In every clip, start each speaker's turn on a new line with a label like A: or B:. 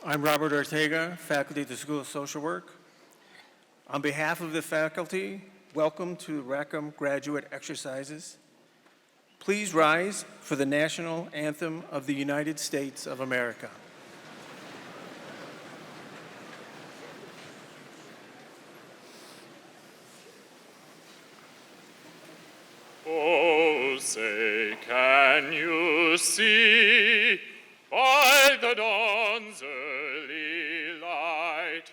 A: I'm Robert Ortega, faculty at the School of Social Work. On behalf of the faculty, welcome to Rackham graduate exercises. Please rise for the national anthem of the United States of America.
B: Oh, say, can you see by the dawn's early light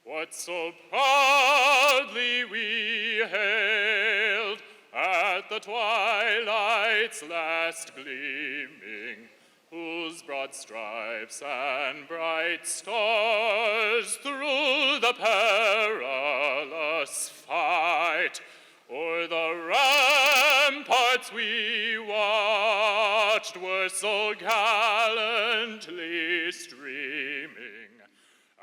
B: what so proudly we hailed at the twilight's last gleaming, whose broad stripes and bright stars through the perilous fight o'er the ramparts we watched were so gallantly streaming,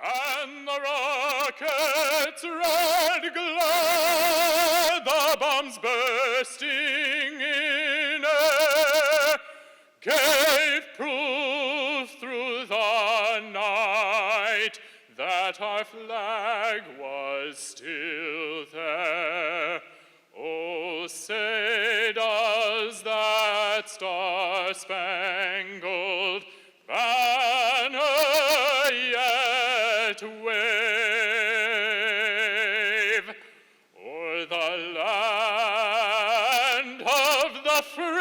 B: and the rocket's red glare, the bombs bursting in air, gave proof through the night that our flag was still there. Oh, say, does that star-spangled banner yet wave o'er the land of the free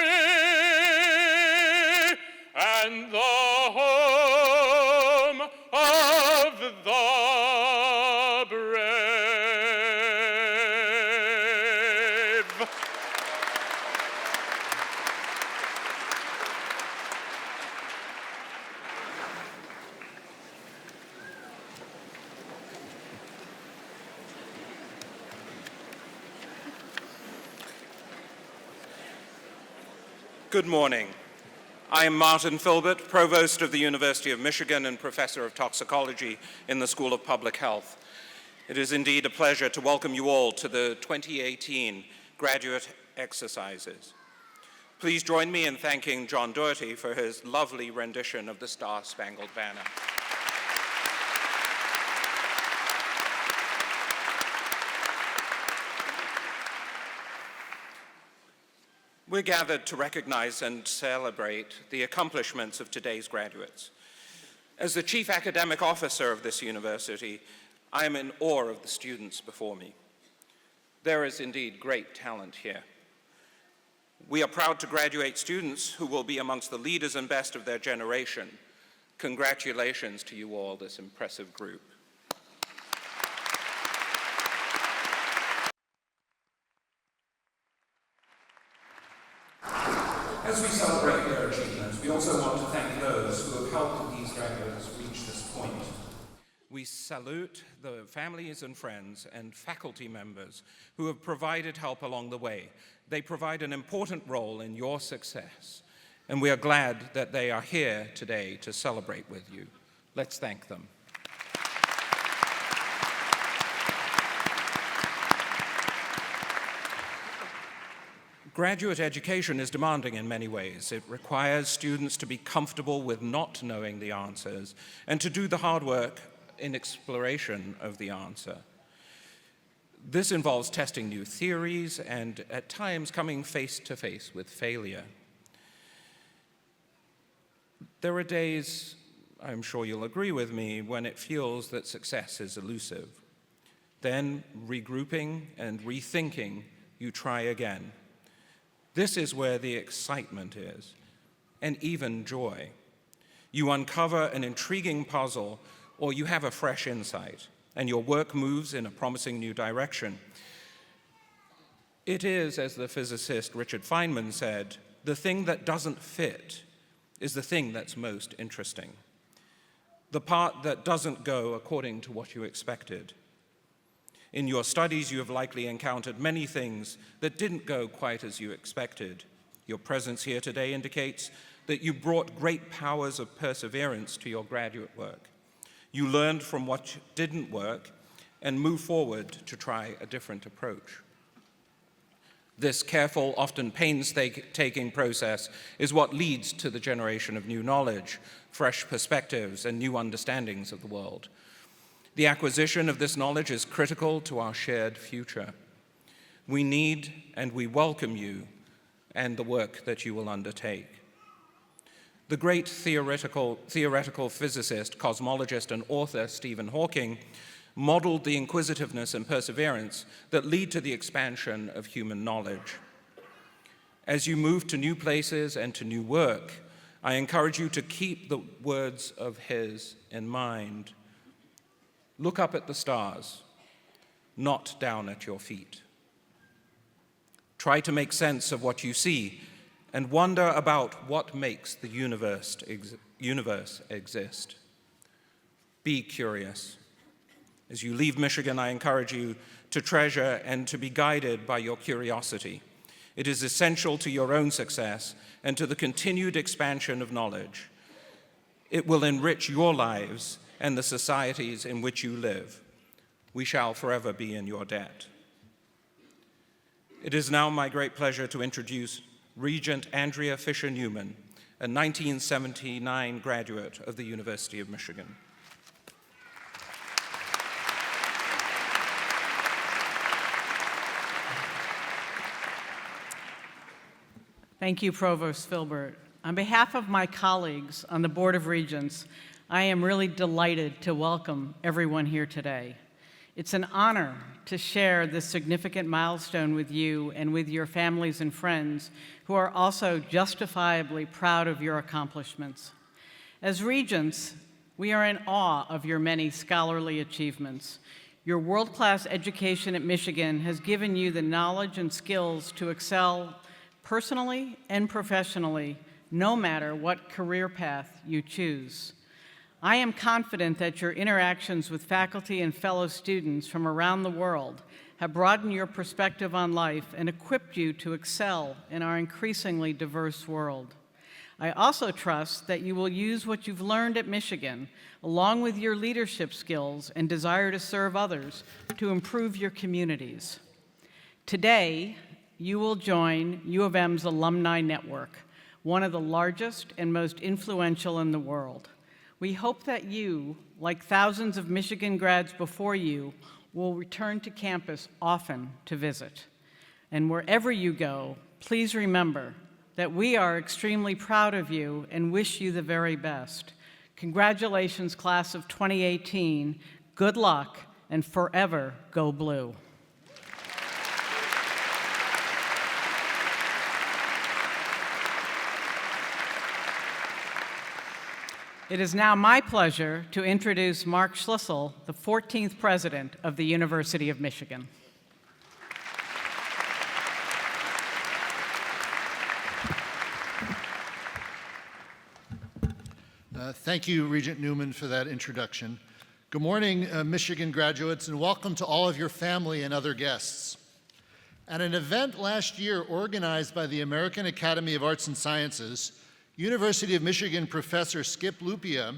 B: and the home of the brave?
C: Good morning. I am Martin Filbert, Provost of the University of Michigan and Professor of Toxicology in the School of Public Health. It is indeed a pleasure to welcome you all to the 2018 graduate exercises. Please join me in thanking John Doherty for his lovely rendition of the Star-Spangled Banner. We're gathered to recognize and celebrate the accomplishments of today's graduates. As the Chief Academic Officer of this university, I am in awe of the students before me. There is indeed great talent here. We are proud to graduate students who will be amongst the leaders and best of their generation. Congratulations to you all, this impressive group. As we celebrate their achievements, we also want to thank those who have helped these graduates reach this point. We salute the families and friends and faculty members who have provided help along the way. They provide an important role in your success, and we are glad that they are here today to celebrate with you. Let's thank them. Graduate education is demanding in many ways. It requires students to be comfortable with not knowing the answers and to do the hard work in exploration of the answer. This involves testing new theories and at times coming face to face with failure. There are days, I'm sure you'll agree with me, when it feels that success is elusive. Then, regrouping and rethinking, you try again. This is where the excitement is, and even joy. You uncover an intriguing puzzle, or you have a fresh insight, and your work moves in a promising new direction. It is, as the physicist Richard Feynman said, the thing that doesn't fit is the thing that's most interesting. The part that doesn't go according to what you expected. In your studies, you have likely encountered many things that didn't go quite as you expected. Your presence here today indicates that you brought great powers of perseverance to your graduate work. You learned from what didn't work and moved forward to try a different approach. This careful, often painstaking process is what leads to the generation of new knowledge, fresh perspectives, and new understandings of the world. The acquisition of this knowledge is critical to our shared future. We need and we welcome you and the work that you will undertake. The great theoretical physicist, cosmologist, and author Stephen Hawking modeled the inquisitiveness and perseverance that lead to the expansion of human knowledge. As you move to new places and to new work, I encourage you to keep the words of his in mind. Look up at the stars, not down at your feet. Try to make sense of what you see and wonder about what makes the universe exist. Be curious. As you leave Michigan, I encourage you to treasure and to be guided by your curiosity. It is essential to your own success and to the continued expansion of knowledge. It will enrich your lives and the societies in which you live. We shall forever be in your debt. It is now my great pleasure to introduce Regent Andrea Fisher-Newman, a 1979 graduate of the University of Michigan.
D: Thank you, Provost Filbert. On behalf of my colleagues on the Board of Regents, I am really delighted to welcome everyone here today. It's an honor to share this significant milestone with you and with your families and friends who are also justifiably proud of your accomplishments. As Regents, we are in awe of your many scholarly achievements. Your world-class education at Michigan has given you the knowledge and skills to excel personally and professionally, no matter what career path you choose. I am confident that your interactions with faculty and fellow students from around the world have broadened your perspective on life and equipped you to excel in our increasingly diverse world. I also trust that you will use what you've learned at Michigan, along with your leadership skills and desire to serve others, to improve your communities. Today, you will join U of M's alumni network, one of the largest and most influential in the world. We hope that you, like thousands of Michigan grads before you, will return to campus often to visit. And wherever you go, please remember that we are extremely proud of you and wish you the very best. Congratulations, class of 2018. Good luck, and forever go blue. It is now my pleasure to introduce Mark Schlissel, the 14th president of the University of Michigan.
E: Thank you, Regent Newman, for that introduction. Good morning, Michigan graduates, and welcome to all of your family and other guests. At an event last year organized by the American Academy of Arts and Sciences, University of Michigan professor Skip Lupia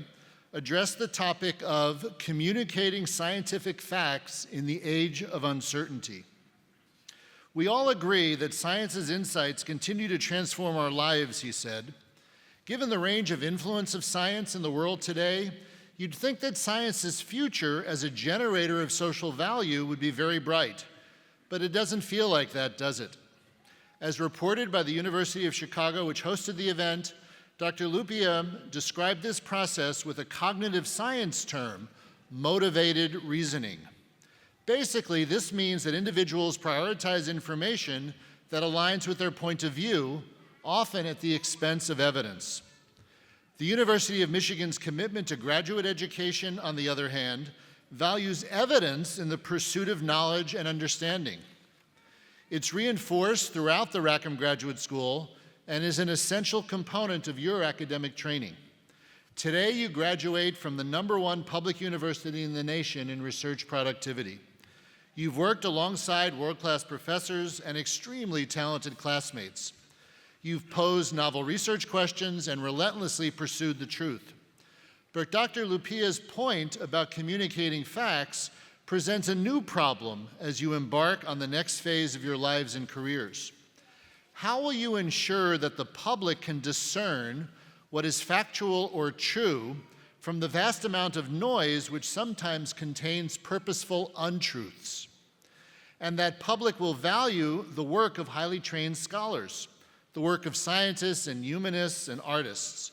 E: addressed the topic of communicating scientific facts in the age of uncertainty. We all agree that science's insights continue to transform our lives, he said. Given the range of influence of science in the world today, you'd think that science's future as a generator of social value would be very bright, but it doesn't feel like that, does it? As reported by the University of Chicago, which hosted the event, Dr. Lupia described this process with a cognitive science term, motivated reasoning. Basically, this means that individuals prioritize information that aligns with their point of view, often at the expense of evidence. The University of Michigan's commitment to graduate education, on the other hand, values evidence in the pursuit of knowledge and understanding. It's reinforced throughout the Rackham Graduate School and is an essential component of your academic training. Today, you graduate from the #1 public university in the nation in research productivity. You've worked alongside world-class professors and extremely talented classmates. You've posed novel research questions and relentlessly pursued the truth. But Dr. Lupia's point about communicating facts presents a new problem as you embark on the next phase of your lives and careers. How will you ensure that the public can discern what is factual or true from the vast amount of noise which sometimes contains purposeful untruths? And that public will value the work of highly trained scholars, the work of scientists and humanists and artists,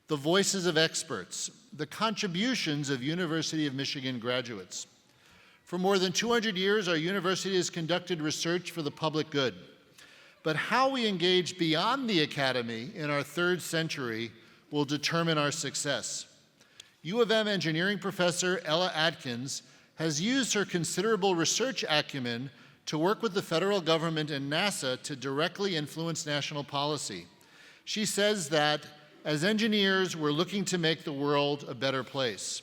E: the voices of experts, the contributions of University of Michigan graduates. For more than 200 years, our university has conducted research for the public good. But how we engage beyond the academy in our third century will determine our success. U of M engineering professor Ella Atkins has used her considerable research acumen to work with the federal government and NASA to directly influence national policy. She says that, as engineers, we're looking to make the world a better place.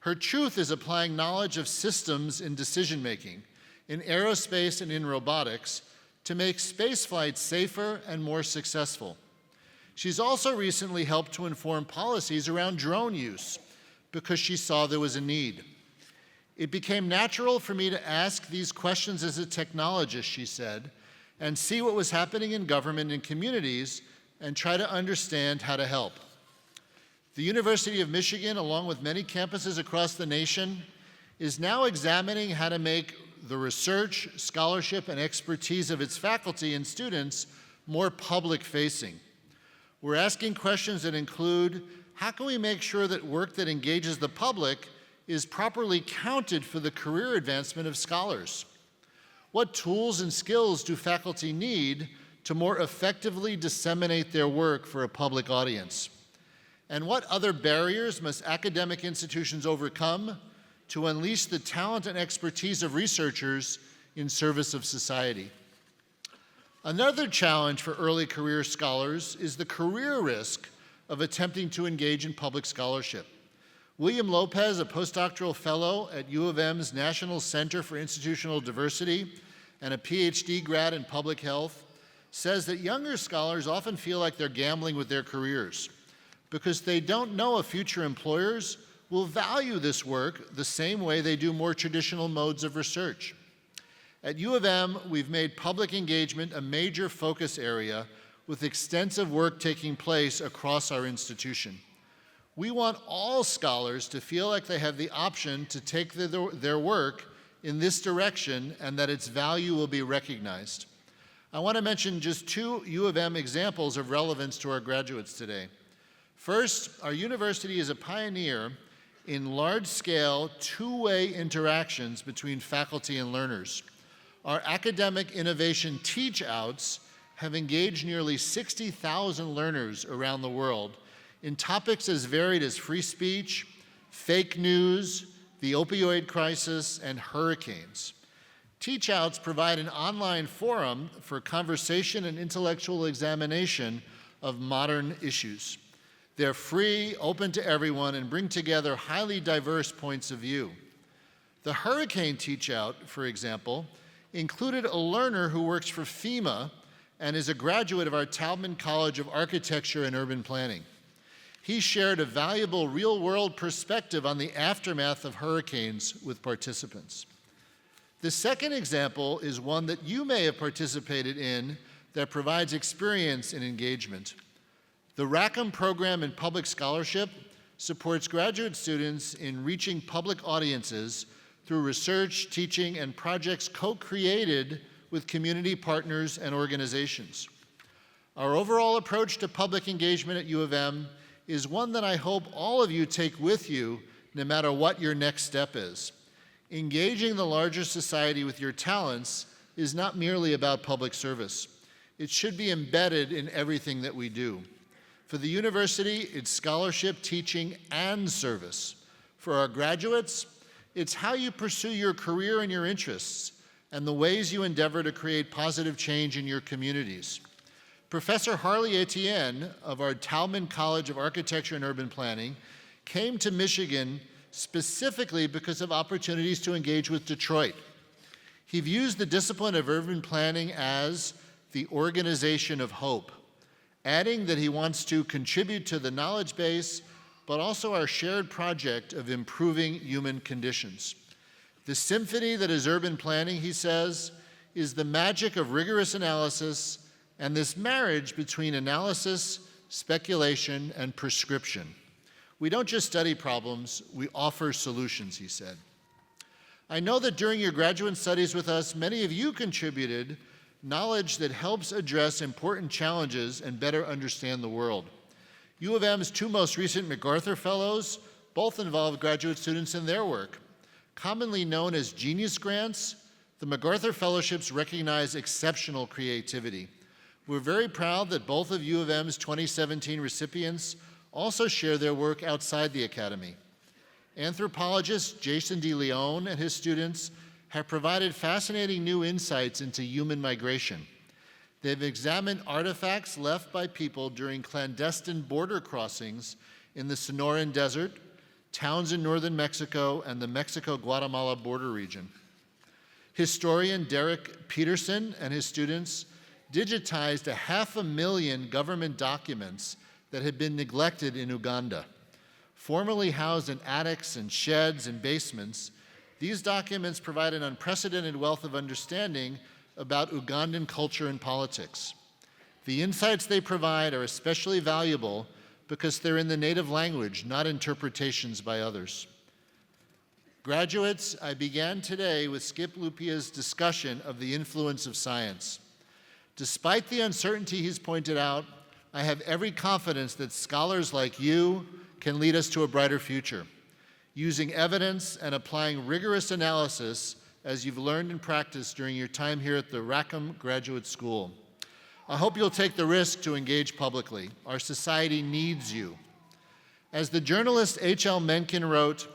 E: Her truth is applying knowledge of systems in decision-making, in aerospace and in robotics, to make spaceflight safer and more successful. She's also recently helped to inform policies around drone use because she saw there was a need. It became natural for me to ask these questions as a technologist, she said, and see what was happening in government and communities and try to understand how to help. The University of Michigan, along with many campuses across the nation, is now examining how to make the research, scholarship, and expertise of its faculty and students more public-facing. We're asking questions that include, how can we make sure that work that engages the public is properly counted for the career advancement of scholars? What tools and skills do faculty need to more effectively disseminate their work for a public audience? And what other barriers must academic institutions overcome to unleash the talent and expertise of researchers in service of society? Another challenge for early career scholars is the career risk of attempting to engage in public scholarship. William Lopez, a postdoctoral fellow at U of M's National Center for Institutional Diversity and a PhD grad in public health, says that younger scholars often feel like they're gambling with their careers because they don't know if future employers will value this work the same way they do more traditional modes of research. At U of M, we've made public engagement a major focus area with extensive work taking place across our institution. We want all scholars to feel like they have the option to take their work in this direction and that its value will be recognized. I want to mention just two U of M examples of relevance to our graduates today. First, our university is a pioneer in large-scale, two-way interactions between faculty and learners. Our academic innovation teach-outs have engaged nearly 60,000 learners around the world in topics as varied as free speech, fake news, the opioid crisis, and hurricanes. Teach-outs provide an online forum for conversation and intellectual examination of modern issues. They're free, open to everyone, and bring together highly diverse points of view. The hurricane teach-out, for example, included a learner who works for FEMA and is a graduate of our Taubman College of Architecture and Urban Planning. He shared a valuable real-world perspective on the aftermath of hurricanes with participants. The second example is one that you may have participated in that provides experience and engagement. The Rackham program in public scholarship supports graduate students in reaching public audiences through research, teaching, and projects co-created with community partners and organizations. Our overall approach to public engagement at U of M is one that I hope all of you take with you no matter what your next step is. Engaging the larger society with your talents is not merely about public service. It should be embedded in everything that we do. For the university, it's scholarship, teaching, and service. For our graduates, it's how you pursue your career and your interests, and the ways you endeavor to create positive change in your communities. Professor Harley Etienne of our Taubman College of Architecture and Urban Planning came to Michigan specifically because of opportunities to engage with Detroit. He views the discipline of urban planning as the organization of hope, adding that he wants to contribute to the knowledge base, but also our shared project of improving human conditions. The symphony that is urban planning, he says, is the magic of rigorous analysis and this marriage between analysis, speculation, and prescription. We don't just study problems, we offer solutions, he said. I know that during your graduate studies with us, many of you contributed knowledge that helps address important challenges and better understand the world. U of M's two most recent MacArthur Fellows both involve graduate students in their work. Commonly known as Genius Grants, the MacArthur Fellowships recognize exceptional creativity. We're very proud that both of U of M's 2017 recipients also share their work outside the Academy. Anthropologist Jason DeLeon and his students have provided fascinating new insights into human migration. They've examined artifacts left by people during clandestine border crossings in the Sonoran Desert, towns in northern Mexico, and the Mexico-Guatemala border region. Historian Derek Peterson and his students digitized 500,000 government documents that had been neglected in Uganda. Formerly housed in attics and sheds and basements, these documents provide an unprecedented wealth of understanding about Ugandan culture and politics. The insights they provide are especially valuable because they're in the native language, not interpretations by others. Graduates, I began today with Skip Lupia's discussion of the influence of science. Despite the uncertainty he's pointed out, I have every confidence that scholars like you can lead us to a brighter future, using evidence and applying rigorous analysis as you've learned and practiced during your time here at the Rackham Graduate School. I hope you'll take the risk to engage publicly. Our society needs you. As the journalist H.L. Mencken wrote,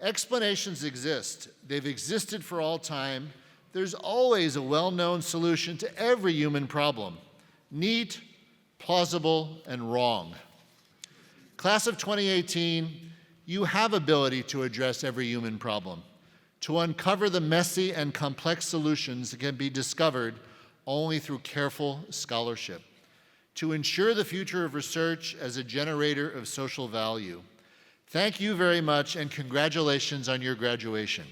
E: explanations exist. They've existed for all time. There's always a well-known solution to every human problem. Neat, plausible, and wrong. Class of 2018, you have ability to address every human problem, to uncover the messy and complex solutions that can be discovered only through careful scholarship, to ensure the future of research as a generator of social value. Thank you very much, and congratulations on your graduation.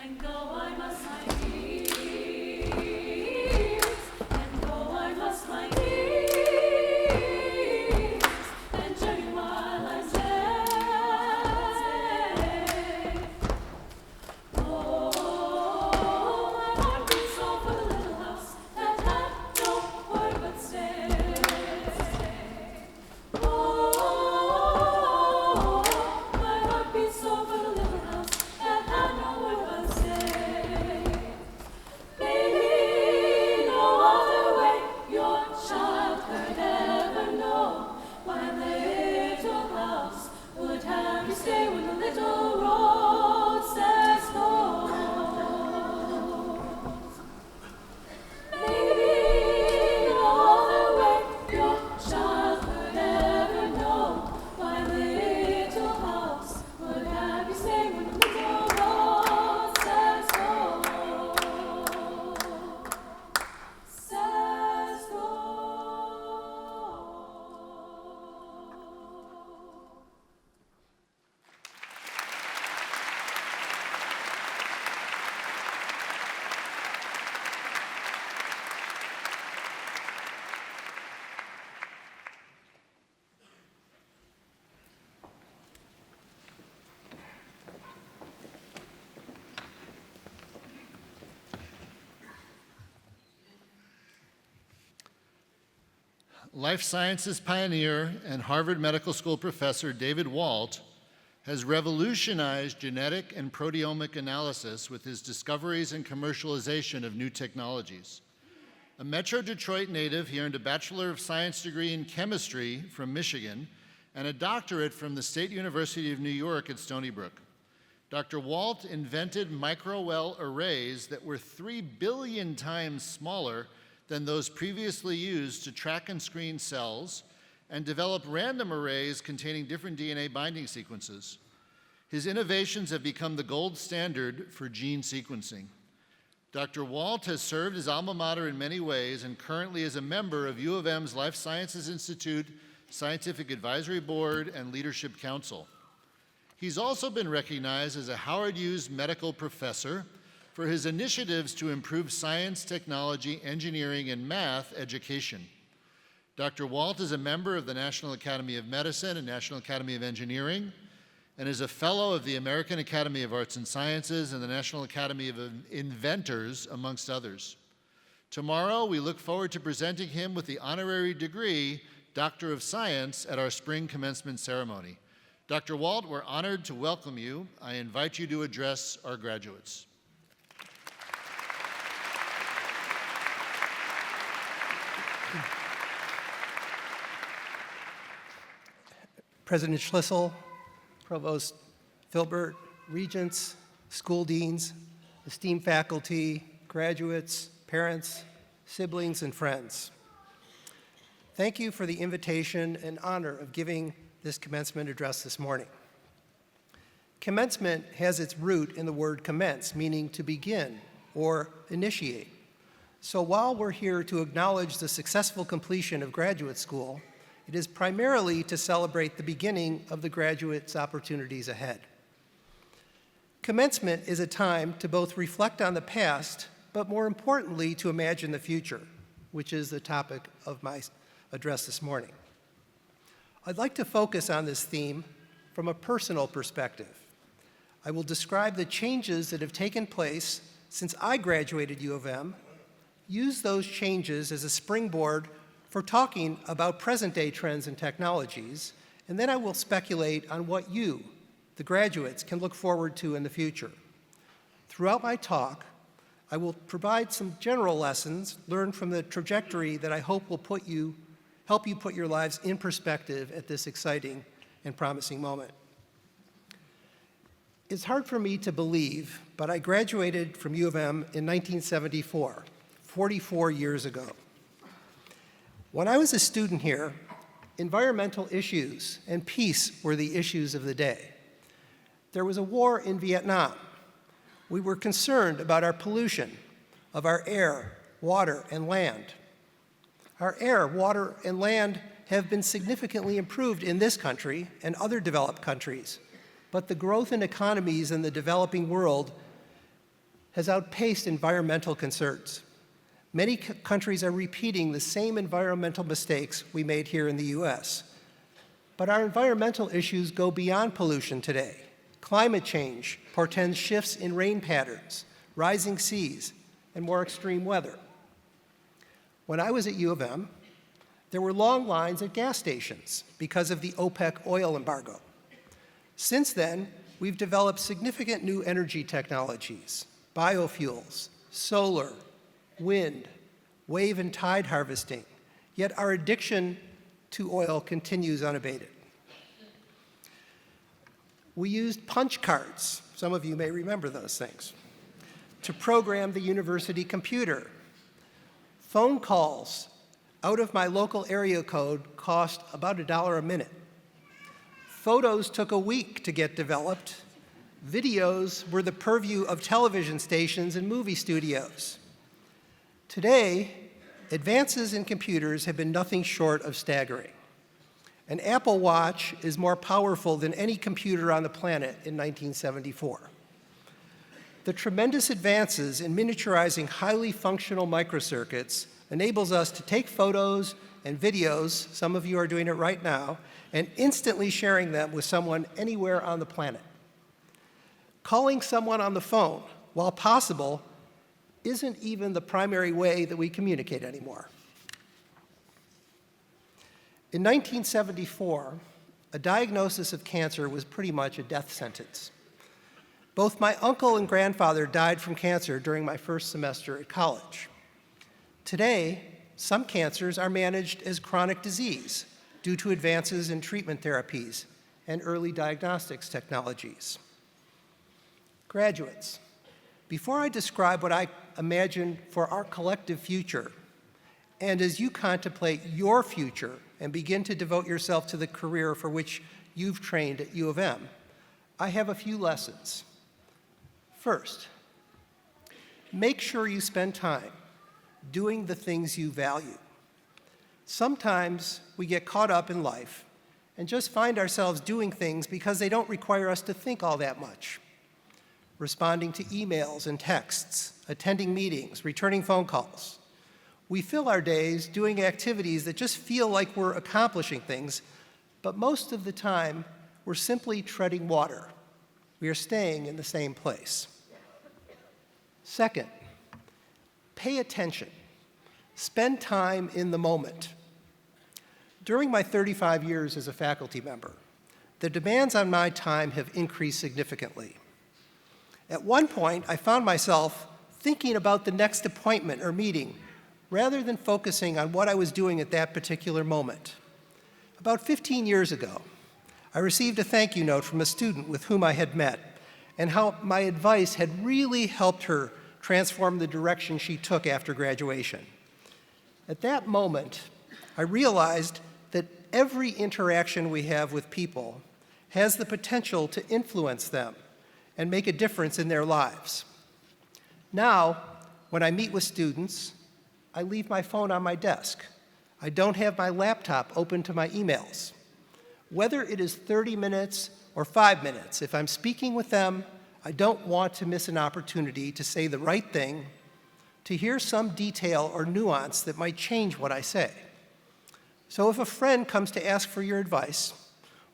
F: And go I must my needs, and go I must my needs, and journey while I stay. Oh, my heart beats so for the little house that had no word but stay. Oh, my heart beats so for the little house that had no word but stay. Maybe no other way your child could ever know why little house would have you stay when the little road says close. Maybe no other way your child could ever know why little house would have you stay when the little road says close. Says close.
E: Life sciences pioneer and Harvard Medical School professor David Walt has revolutionized genetic and proteomic analysis with his discoveries and commercialization of new technologies. A Metro Detroit native, he earned a Bachelor of Science degree in chemistry from Michigan and a doctorate from the State University of New York at Stony Brook. Dr. Walt invented microwell arrays that were 3 billion times smaller than those previously used to track and screen cells, and developed random arrays containing different DNA binding sequences. His innovations have become the gold standard for gene sequencing. Dr. Walt has served his alma mater in many ways and currently is a member of U of M's Life Sciences Institute Scientific Advisory Board and Leadership Council. He's also been recognized as a Howard Hughes Medical Professor for his initiatives to improve science, technology, engineering, and math education. Dr. Walt is a member of the National Academy of Medicine and National Academy of Engineering, and is a fellow of the American Academy of Arts and Sciences and the National Academy of Inventors, amongst others. Tomorrow, we look forward to presenting him with the honorary degree, Doctor of Science, at our spring commencement ceremony. Dr. Walt, we're honored to welcome you. I invite you to address our graduates.
G: President Schlissel, Provost Filbert, regents, school deans, esteemed faculty, graduates, parents, siblings, and friends. Thank you for the invitation and honor of giving this commencement address this morning. Commencement has its root in the word commence, meaning to begin or initiate. So while we're here to acknowledge the successful completion of graduate school, it is primarily to celebrate the beginning of the graduate's opportunities ahead. Commencement is a time to both reflect on the past, but more importantly, to imagine the future, which is the topic of my address this morning. I'd like to focus on this theme from a personal perspective. I will describe the changes that have taken place since I graduated U of M, use those changes as a springboard for talking about present-day trends and technologies, and then I will speculate on what you, the graduates, can look forward to in the future. Throughout my talk, I will provide some general lessons learned from the trajectory that I hope will help you put your lives in perspective at this exciting and promising moment. It's hard for me to believe, but I graduated from U of M in 1974, 44 years ago. When I was a student here, environmental issues and peace were the issues of the day. There was a war in Vietnam. We were concerned about our pollution of our air, water, and land. Our air, water, and land have been significantly improved in this country and other developed countries, but the growth in economies in the developing world has outpaced environmental concerns. Many countries are repeating the same environmental mistakes we made here in the US. But our environmental issues go beyond pollution today. Climate change portends shifts in rain patterns, rising seas, and more extreme weather. When I was at U of M, there were long lines at gas stations because of the OPEC oil embargo. Since then, we've developed significant new energy technologies, biofuels, solar, wind, wave and tide harvesting, yet our addiction to oil continues unabated. We used punch cards, some of you may remember those things, to program the university computer. Phone calls out of my local area code cost about $1 a minute. Photos took a week to get developed. Videos were the purview of television stations and movie studios. Today, advances in computers have been nothing short of staggering. An Apple Watch is more powerful than any computer on the planet in 1974. The tremendous advances in miniaturizing highly functional microcircuits enables us to take photos and videos, some of you are doing it right now, and instantly sharing them with someone anywhere on the planet. Calling someone on the phone, while possible, isn't even the primary way that we communicate anymore. In 1974, a diagnosis of cancer was pretty much a death sentence. Both my uncle and grandfather died from cancer during my first semester at college. Today, some cancers are managed as chronic disease due to advances in treatment therapies and early diagnostics technologies. Graduates, before I describe what I imagine for our collective future, and as you contemplate your future and begin to devote yourself to the career for which you've trained at U of M, I have a few lessons. First, make sure you spend time doing the things you value. Sometimes we get caught up in life and just find ourselves doing things because they don't require us to think all that much. Responding to emails and texts, attending meetings, returning phone calls. We fill our days doing activities that just feel like we're accomplishing things, but most of the time, we're simply treading water. We are staying in the same place. Second, pay attention. Spend time in the moment. During my 35 years as a faculty member, the demands on my time have increased significantly. At one point, I found myself thinking about the next appointment or meeting rather than focusing on what I was doing at that particular moment. About 15 years ago, I received a thank you note from a student with whom I had met and how my advice had really helped her transform the direction she took after graduation. At that moment, I realized that every interaction we have with people has the potential to influence them and make a difference in their lives. Now, when I meet with students, I leave my phone on my desk. I don't have my laptop open to my emails. Whether it is 30 minutes or 5 minutes, if I'm speaking with them, I don't want to miss an opportunity to say the right thing, to hear some detail or nuance that might change what I say. So if a friend comes to ask for your advice,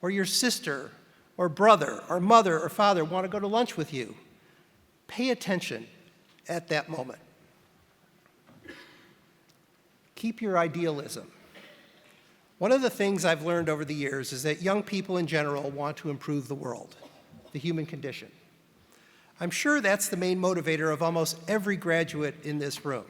G: or your sister or brother or mother or father want to go to lunch with you, pay attention at that moment. Keep your idealism. One of the things I've learned over the years is that young people in general want to improve the world, the human condition. I'm sure that's the main motivator of almost every graduate in this room.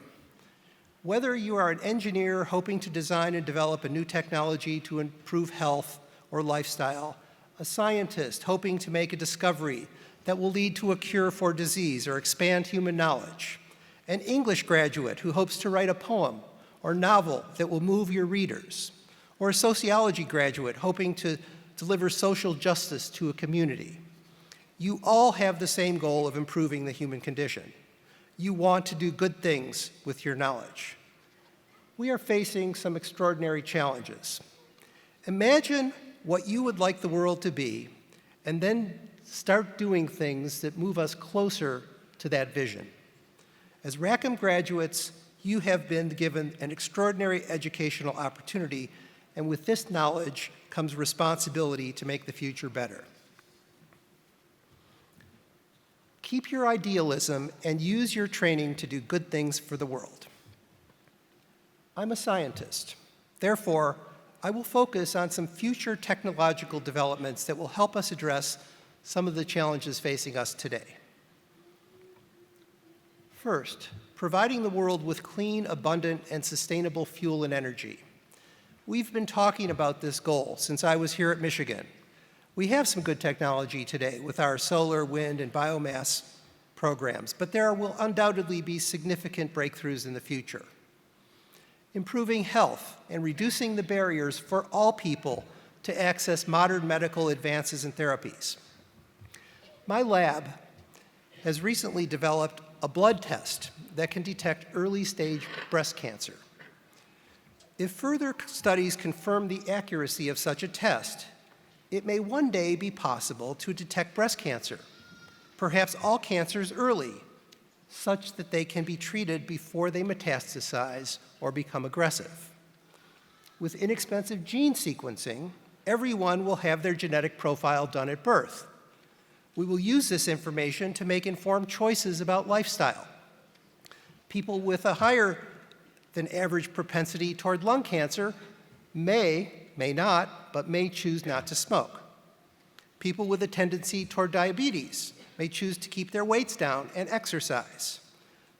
G: Whether you are an engineer hoping to design and develop a new technology to improve health or lifestyle, a scientist hoping to make a discovery that will lead to a cure for disease or expand human knowledge, an English graduate who hopes to write a poem or novel that will move your readers, or a sociology graduate hoping to deliver social justice to a community. You all have the same goal of improving the human condition. You want to do good things with your knowledge. We are facing some extraordinary challenges. Imagine what you would like the world to be, and then start doing things that move us closer to that vision. As Rackham graduates, you have been given an extraordinary educational opportunity, and with this knowledge comes responsibility to make the future better. Keep your idealism and use your training to do good things for the world. I'm a scientist. Therefore, I will focus on some future technological developments that will help us address some of the challenges facing us today. First, providing the world with clean, abundant, and sustainable fuel and energy. We've been talking about this goal since I was here at Michigan. We have some good technology today with our solar, wind, and biomass programs, but there will undoubtedly be significant breakthroughs in the future. Improving health and reducing the barriers for all people to access modern medical advances and therapies. My lab has recently developed a blood test that can detect early-stage breast cancer. If further studies confirm the accuracy of such a test, it may one day be possible to detect breast cancer, perhaps all cancers early, such that they can be treated before they metastasize or become aggressive. With inexpensive gene sequencing, everyone will have their genetic profile done at birth. We will use this information to make informed choices about lifestyle. People with a higher than average propensity toward lung cancer may not, but may choose not to smoke. People with a tendency toward diabetes may choose to keep their weights down and exercise.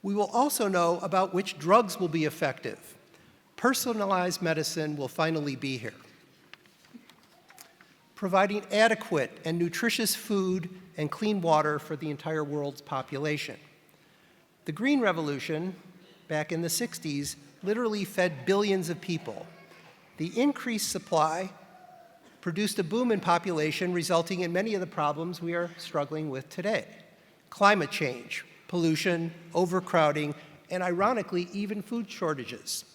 G: We will also know about which drugs will be effective. Personalized medicine will finally be here. Providing adequate and nutritious food and clean water for the entire world's population. The Green Revolution, back in the 60s, literally fed billions of people. The increased supply produced a boom in population, resulting in many of the problems we are struggling with today. Climate change, pollution, overcrowding, and ironically, even food shortages.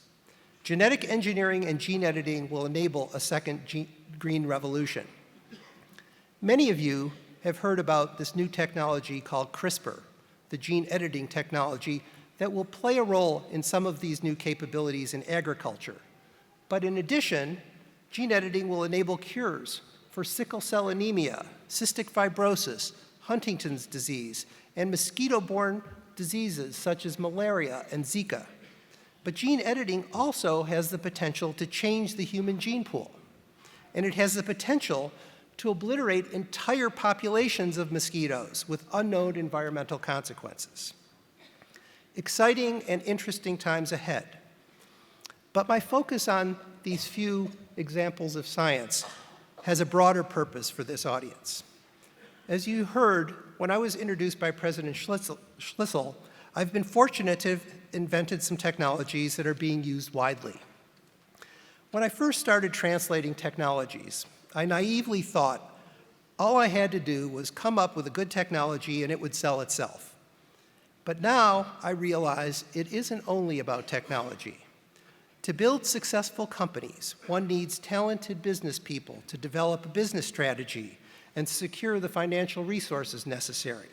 G: Genetic engineering and gene editing will enable a second green revolution. Many of you have heard about this new technology called CRISPR, the gene editing technology that will play a role in some of these new capabilities in agriculture. But in addition, gene editing will enable cures for sickle cell anemia, cystic fibrosis, Huntington's disease, and mosquito-borne diseases such as malaria and Zika. But gene editing also has the potential to change the human gene pool, and it has the potential to obliterate entire populations of mosquitoes with unknown environmental consequences. Exciting and interesting times ahead. But my focus on these few examples of science has a broader purpose for this audience. As you heard, when I was introduced by President Schlissel, I've been fortunate to have invented some technologies that are being used widely. When I first started translating technologies, I naively thought all I had to do was come up with a good technology and it would sell itself. But now I realize it isn't only about technology. To build successful companies, one needs talented business people to develop a business strategy and secure the financial resources necessary.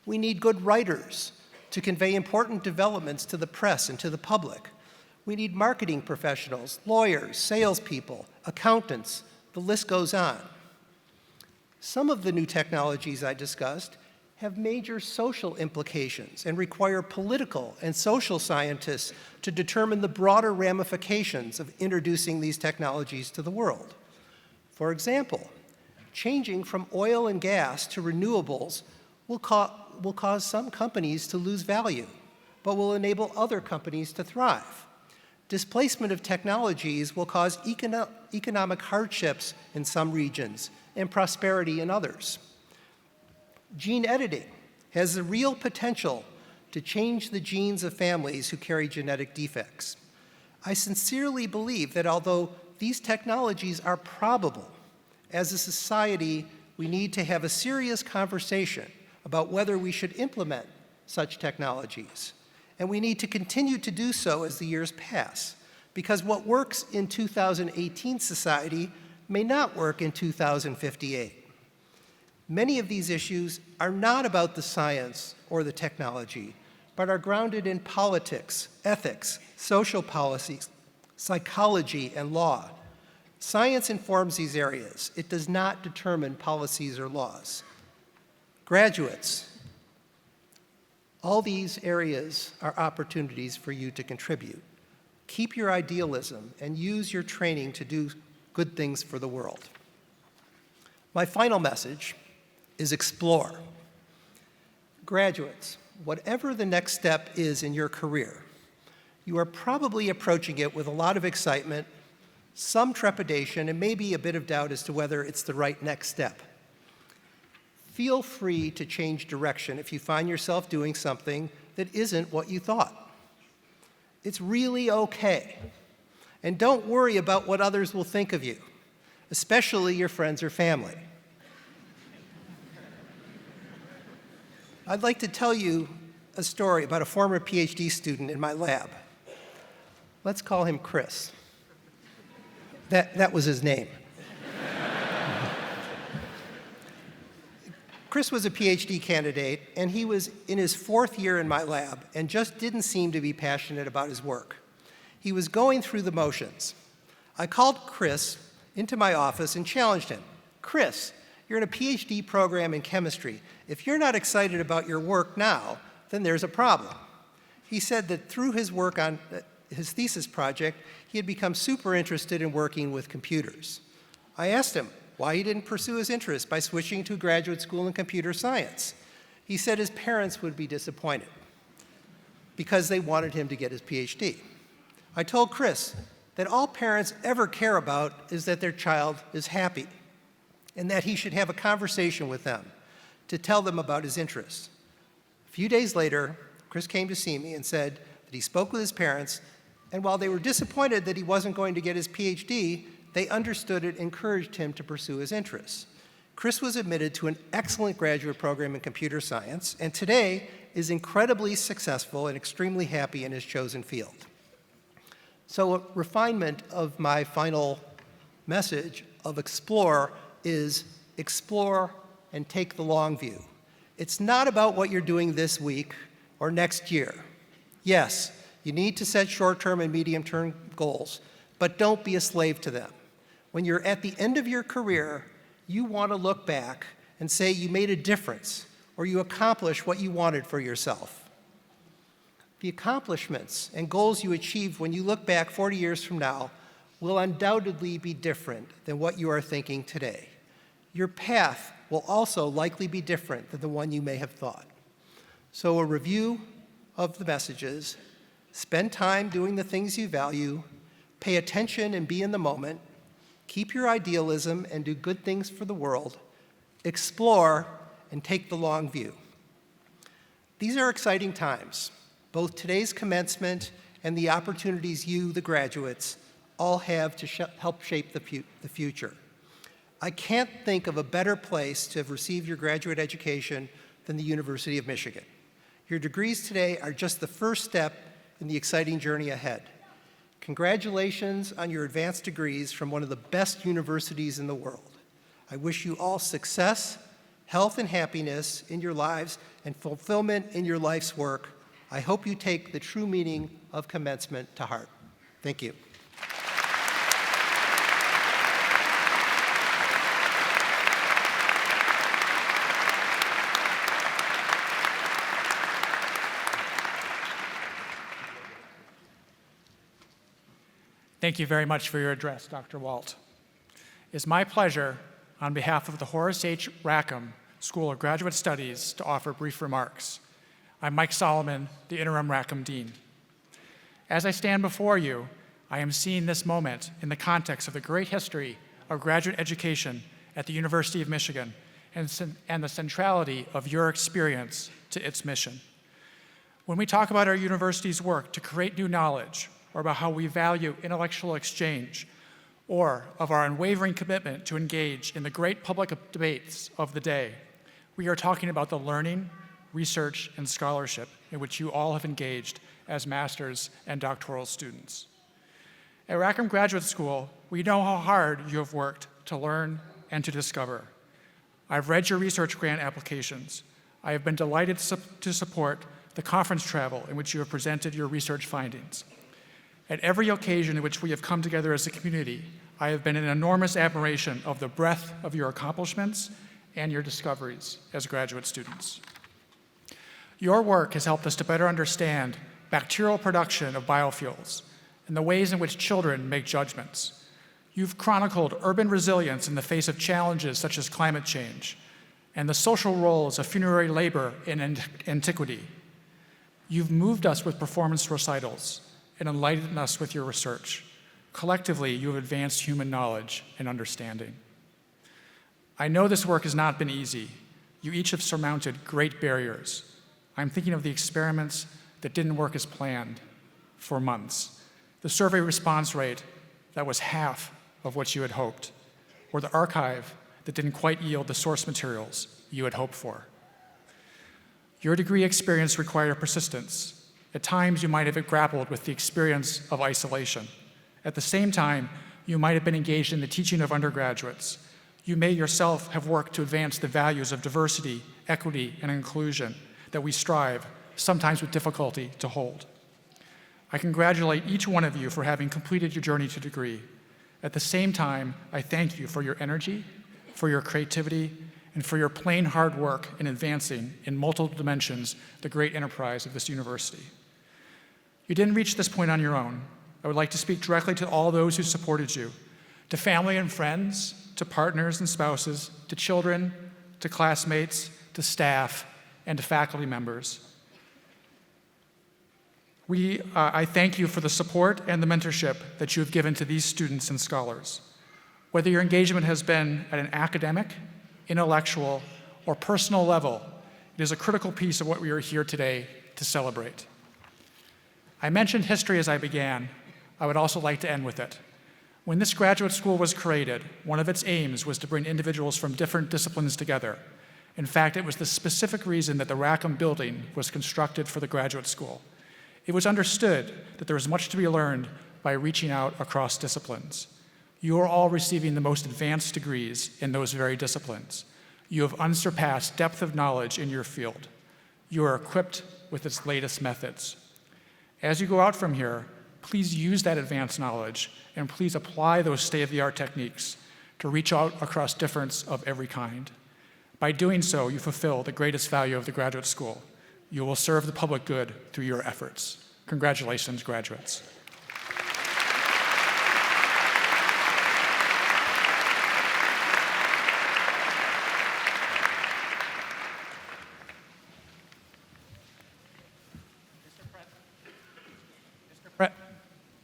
G: We need good writers to convey important developments to the press and to the public. We need marketing professionals, lawyers, salespeople, accountants, the list goes on. Some of the new technologies I discussed have major social implications and require political and social scientists to determine the broader ramifications of introducing these technologies to the world. For example, changing from oil and gas to renewables will cause some companies to lose value, but will enable other companies to thrive. Displacement of technologies will cause economic hardships in some regions and prosperity in others. Gene editing has the real potential to change the genes of families who carry genetic defects. I sincerely believe that although these technologies are probable, as a society, we need to have a serious conversation about whether we should implement such technologies. And we need to continue to do so as the years pass, because what works in 2018 society may not work in 2058. Many of these issues are not about the science or the technology, but are grounded in politics, ethics, social policies, psychology, and law. Science informs these areas. It does not determine policies or laws. Graduates, all these areas are opportunities for you to contribute. Keep your idealism and use your training to do good things for the world. My final message is explore. Graduates, whatever the next step is in your career, you are probably approaching it with a lot of excitement, some trepidation, and maybe a bit of doubt as to whether it's the right next step. Feel free to change direction if you find yourself doing something that isn't what you thought. It's really okay. And don't worry about what others will think of you, especially your friends or family. I'd like to tell you a story about a former PhD student in my lab. Let's call him Chris. That was his name. Chris was a PhD candidate, and he was in his 4th year in my lab and just didn't seem to be passionate about his work. He was going through the motions. I called Chris into my office and challenged him. Chris, you're in a PhD program in chemistry. If you're not excited about your work now, then there's a problem. He said that through his work on his thesis project, he had become super interested in working with computers. I asked him why he didn't pursue his interest by switching to graduate school in computer science. He said his parents would be disappointed because they wanted him to get his PhD. I told Chris that all parents ever care about is that their child is happy and that he should have a conversation with them to tell them about his interests. A few days later, Chris came to see me and said that he spoke with his parents, and while they were disappointed that he wasn't going to get his PhD, they understood and encouraged him to pursue his interests. Chris was admitted to an excellent graduate program in computer science, and today is incredibly successful and extremely happy in his chosen field. So a refinement of my final message of explore is explore and take the long view. It's not about what you're doing this week or next year. Yes, you need to set short-term and medium-term goals, but don't be a slave to them. When you're at the end of your career, you want to look back and say you made a difference or you accomplished what you wanted for yourself. The accomplishments and goals you achieve when you look back 40 years from now will undoubtedly be different than what you are thinking today. Your path will also likely be different than the one you may have thought. So a review of the messages, spend time doing the things you value, pay attention and be in the moment, keep your idealism and do good things for the world, explore and take the long view. These are exciting times. Both today's commencement and the opportunities you, the graduates, all have to help shape the future. I can't think of a better place to have received your graduate education than the University of Michigan. Your degrees today are just the first step in the exciting journey ahead. Congratulations on your advanced degrees from one of the best universities in the world. I wish you all success, health and happiness in your lives, and fulfillment in your life's work. I hope you take the true meaning of commencement to heart. Thank you.
H: Thank you very much for your address, Dr. Walt. It's my pleasure, on behalf of the Horace H. Rackham School of Graduate Studies, to offer brief remarks. I'm Mike Solomon, the Interim Rackham Dean. As I stand before you, I am seeing this moment in the context of the great history of graduate education at the University of Michigan and the centrality of your experience to its mission. When we talk about our university's work to create new knowledge, or about how we value intellectual exchange, or of our unwavering commitment to engage in the great public debates of the day, we are talking about the learning, research, and scholarship in which you all have engaged as master's and doctoral students. At Rackham Graduate School, we know how hard you have worked to learn and to discover. I've read your research grant applications. I have been delighted to support the conference travel in which you have presented your research findings. At every occasion in which we have come together as a community, I have been in enormous admiration of the breadth of your accomplishments and your discoveries as graduate students. Your work has helped us to better understand bacterial production of biofuels and the ways in which children make judgments. You've chronicled urban resilience in the face of challenges such as climate change and the social roles of funerary labor in antiquity. You've moved us with performance recitals and enlightened us with your research. Collectively, you have advanced human knowledge and understanding. I know this work has not been easy. You each have surmounted great barriers. I'm thinking of the experiments that didn't work as planned for months, the survey response rate that was half of what you had hoped, or the archive that didn't quite yield the source materials you had hoped for. Your degree experience required persistence. At times, you might have grappled with the experience of isolation. At the same time, you might have been engaged in the teaching of undergraduates. You may yourself have worked to advance the values of diversity, equity, and inclusion that we strive, sometimes with difficulty, to hold. I congratulate each one of you for having completed your journey to degree. At the same time, I thank you for your energy, for your creativity, and for your plain hard work in advancing, in multiple dimensions, the great enterprise of this university. You didn't reach this point on your own. I would like to speak directly to all those who supported you, to family and friends, to partners and spouses, to children, to classmates, to staff, and to faculty members. I thank you for the support and the mentorship that you have given to these students and scholars. Whether your engagement has been at an academic, intellectual, or personal level, it is a critical piece of what we are here today to celebrate. I mentioned history as I began. I would also like to end with it. When this graduate school was created, one of its aims was to bring individuals from different disciplines together. In fact, it was the specific reason that the Rackham building was constructed for the graduate school. It was understood that there was much to be learned by reaching out across disciplines. You are all receiving the most advanced degrees in those very disciplines. You have unsurpassed depth of knowledge in your field. You are equipped with its latest methods. As you go out from here, please use that advanced knowledge and please apply those state-of-the-art techniques to reach out across difference of every kind. By doing so, you fulfill the greatest value of the graduate school. You will serve the public good through your efforts. Congratulations, graduates.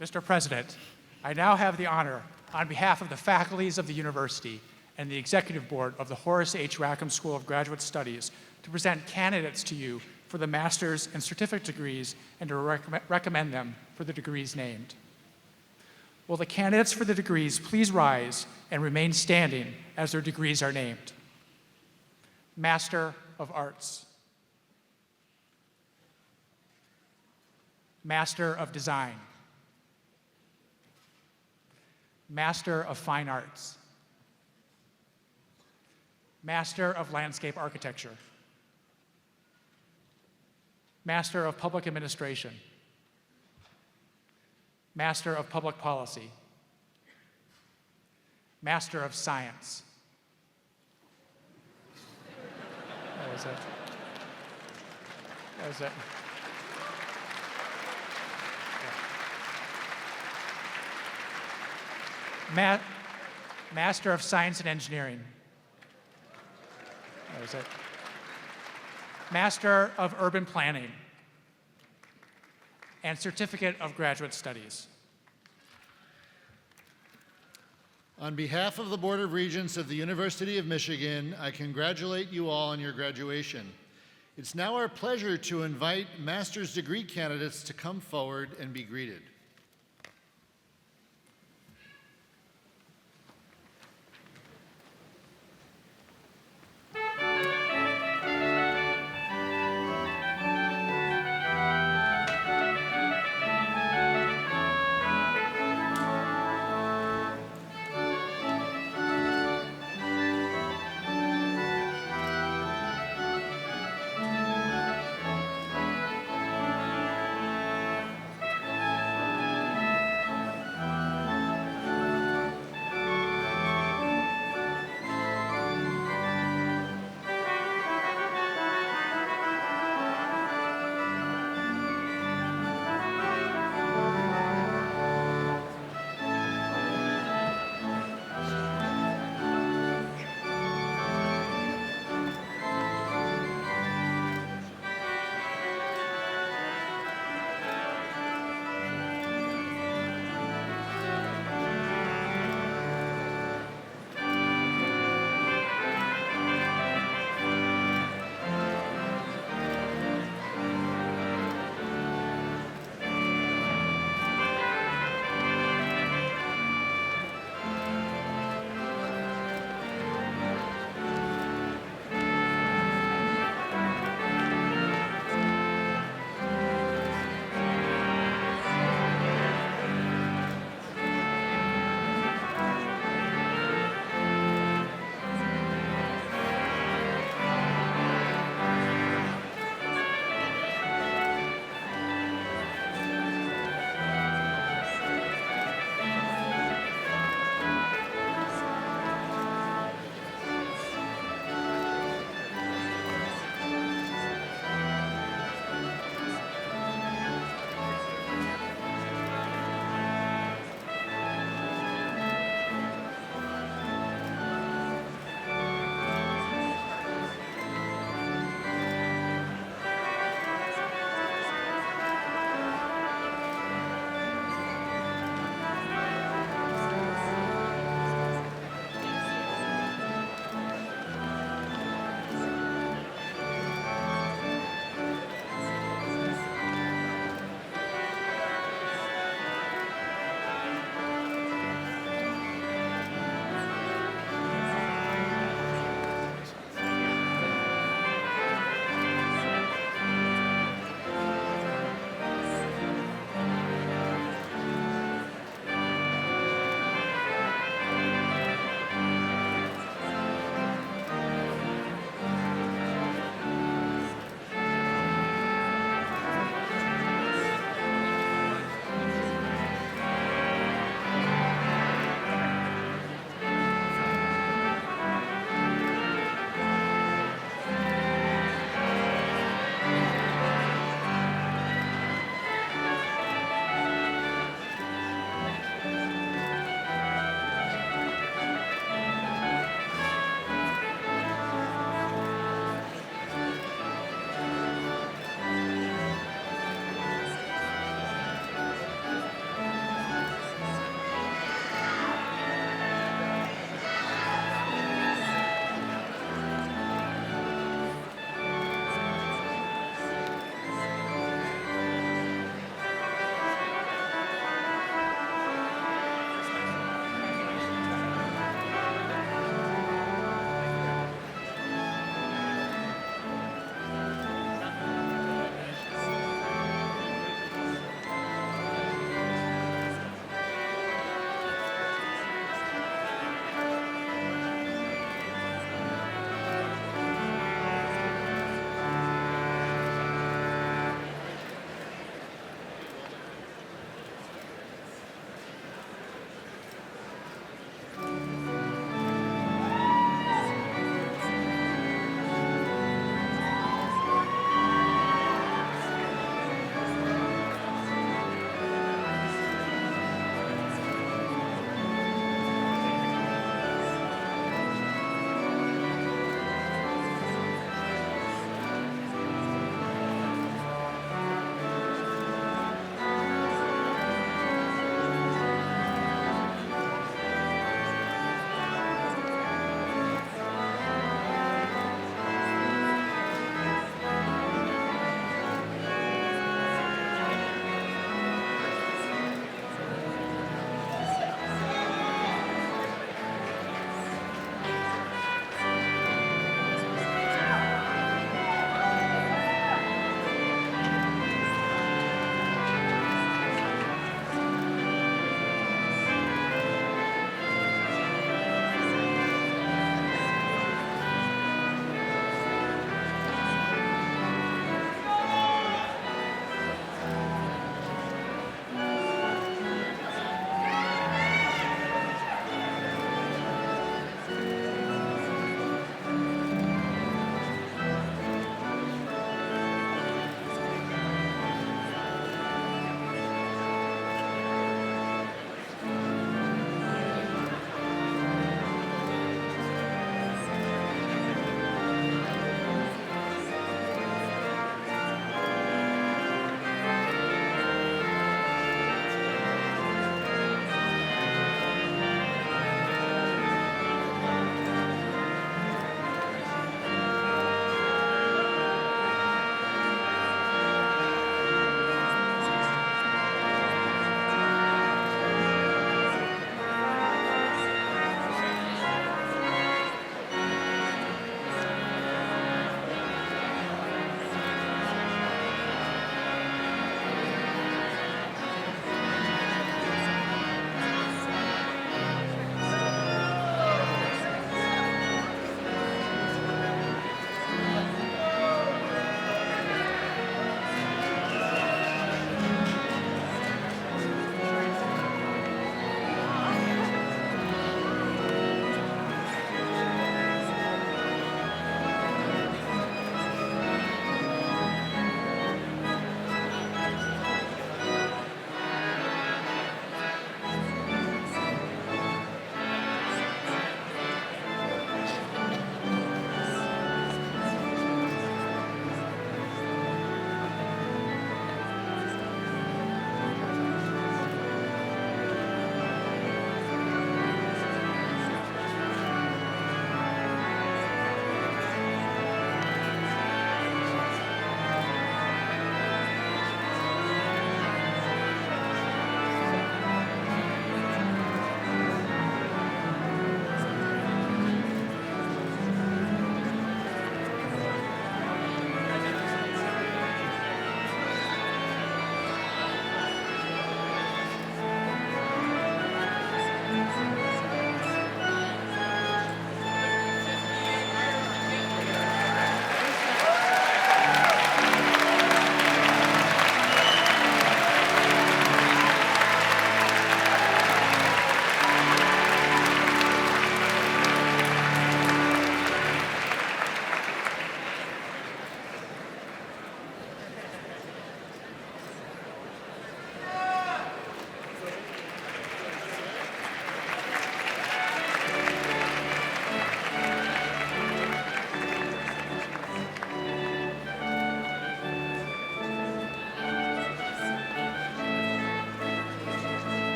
H: Mr. President, I now have the honor, on behalf of the faculties of the university and the executive board of the Horace H. Rackham School of Graduate Studies, to present candidates to you for the master's and certificate degrees and to recommend them for the degrees named. Will the candidates for the degrees please rise and remain standing as their degrees are named? Master of Arts. Master of Design. Master of Fine Arts. Master of Landscape Architecture. Master of Public Administration. Master of Public Policy. Master of Science. That was it. That was it. Master of Science and Engineering. That was it. Master of Urban Planning. And Certificate of Graduate Studies.
E: On behalf of the Board of Regents of the University of Michigan, I congratulate you all on your graduation. It's now our pleasure to invite master's degree candidates to come forward and be greeted.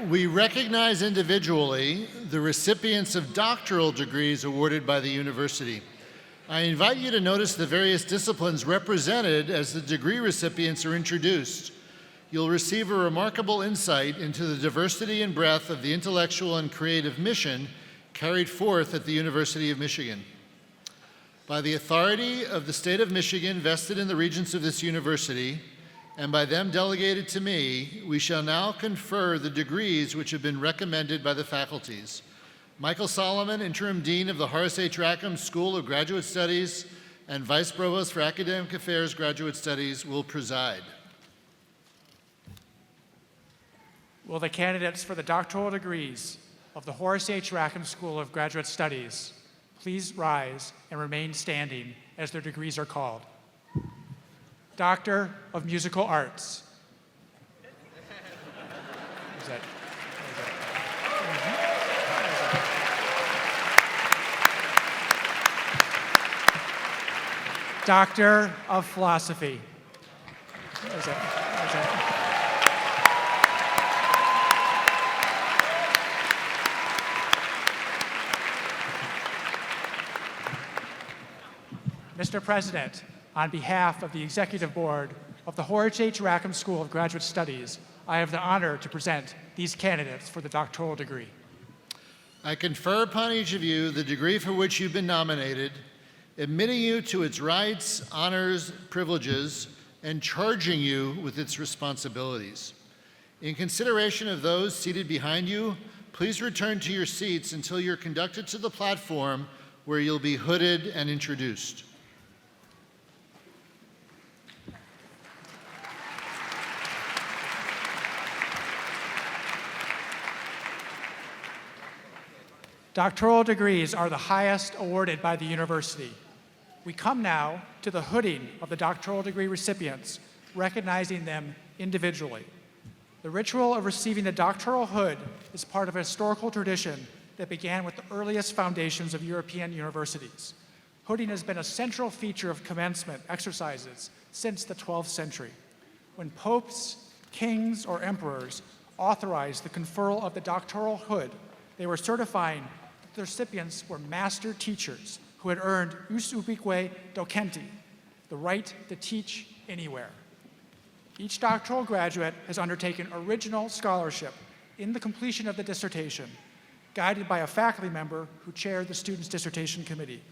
E: we recognize individually the recipients of doctoral degrees awarded by the university. I invite you to notice the various disciplines represented as the degree recipients are introduced. You'll receive a remarkable insight into the diversity and breadth of the intellectual and creative mission carried forth at the University of Michigan. By the authority of the state of Michigan vested in the regents of this university, and by them delegated to me, we shall now confer the degrees which have been recommended by the faculties. Michael Solomon, Interim Dean of the Horace H. Rackham School of Graduate Studies and Vice Provost for Academic Affairs Graduate Studies, will preside.
H: Will the candidates for the doctoral degrees of the Horace H. Rackham School of Graduate Studies please rise and remain standing as their degrees are called? Doctor of Musical Arts. Is that? Doctor of Philosophy. Is that? Mr. President, on behalf of the Executive Board of the Horace H. Rackham School of Graduate Studies, I have the honor to present these candidates for the doctoral degree.
E: I confer upon each of you the degree for which you've been nominated, admitting you to its rights, honors, privileges, and charging you with its responsibilities. In consideration of those seated behind you, please return to your seats until you're conducted to the platform where you'll be hooded and introduced.
H: Doctoral degrees are the highest awarded by the university. We come now to the hooding of the doctoral degree recipients, recognizing them individually. The ritual of receiving the doctoral hood is part of a historical tradition that began with the earliest foundations of European universities. Hooding has been a central feature of commencement exercises since the 12th century, when popes, kings, or emperors authorized the conferral of the doctoral hood. They were certifying that the recipients were master teachers who had earned us ubique docenti, the right to teach anywhere. Each doctoral graduate has undertaken original scholarship in the completion of the dissertation, guided by a faculty member who chaired the student's dissertation committee.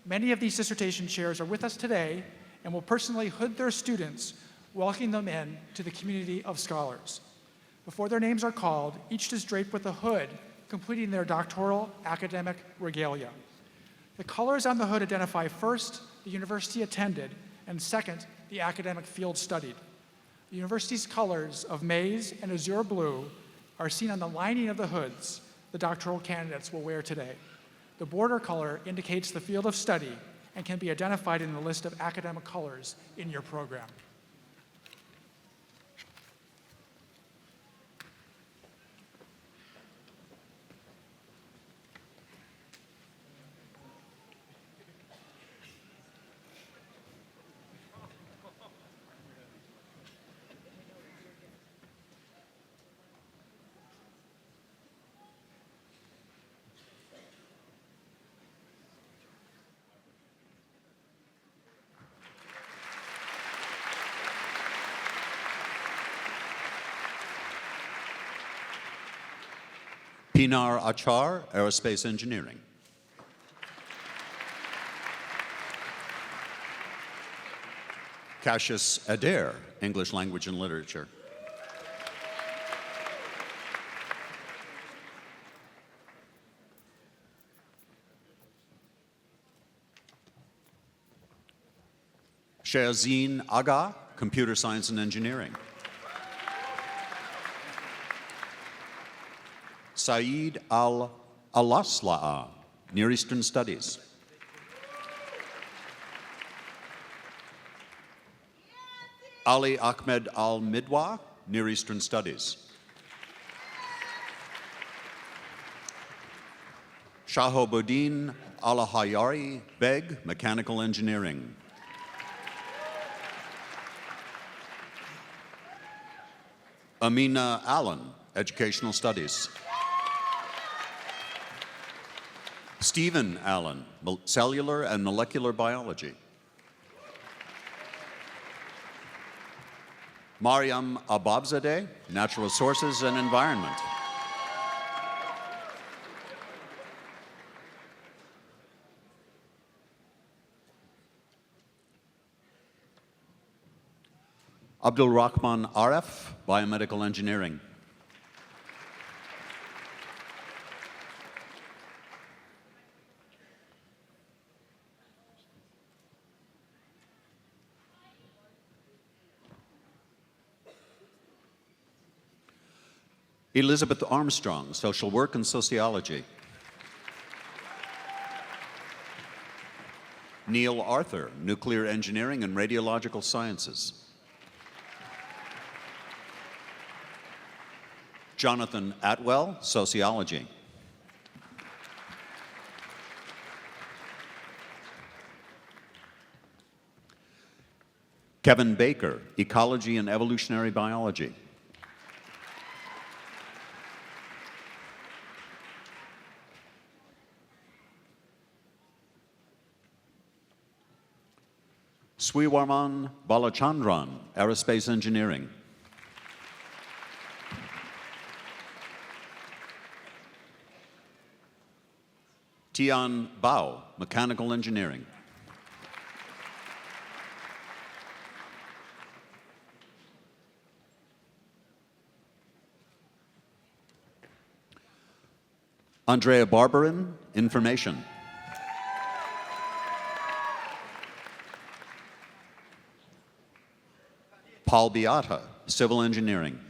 H: Many of these dissertation chairs are with us today and will personally hood their students, welcoming them in to the community of scholars. Before their names are called, each is draped with a hood, completing their doctoral academic regalia. The colors on the hood identify first, the university attended, and second, the academic field studied. The university's colors of maize and azure blue are seen on the lining of the hoods the doctoral candidates will wear today. The border color indicates the field of study and can be identified in the list of academic colors in your program.
I: Pinar Achar, Aerospace Engineering. Cassius Adair, English Language and Literature. Sherzeen Aga, Computer Science and Engineering. Saeed Al-Alasla'a, Near Eastern Studies. Ali Ahmed Al-Midwa, Near Eastern Studies. Shahobuddin Al-Hayari Beg, Mechanical Engineering. Amina Allen, Educational Studies. Stephen Allen, Cellular and Molecular Biology. Mariam Ababzadeh, Natural Resources and Environment. Abdul Rahman Aref, Biomedical Engineering. Elizabeth Armstrong, Social Work and Sociology. Neil Arthur, Nuclear Engineering and Radiological Sciences. Jonathan Atwell, Sociology. Kevin Baker, Ecology and Evolutionary Biology. Sriwarman Balachandran, Aerospace Engineering. Tian Bao, Mechanical Engineering. Andrea Barberin, Information. Paul Beata, Civil Engineering.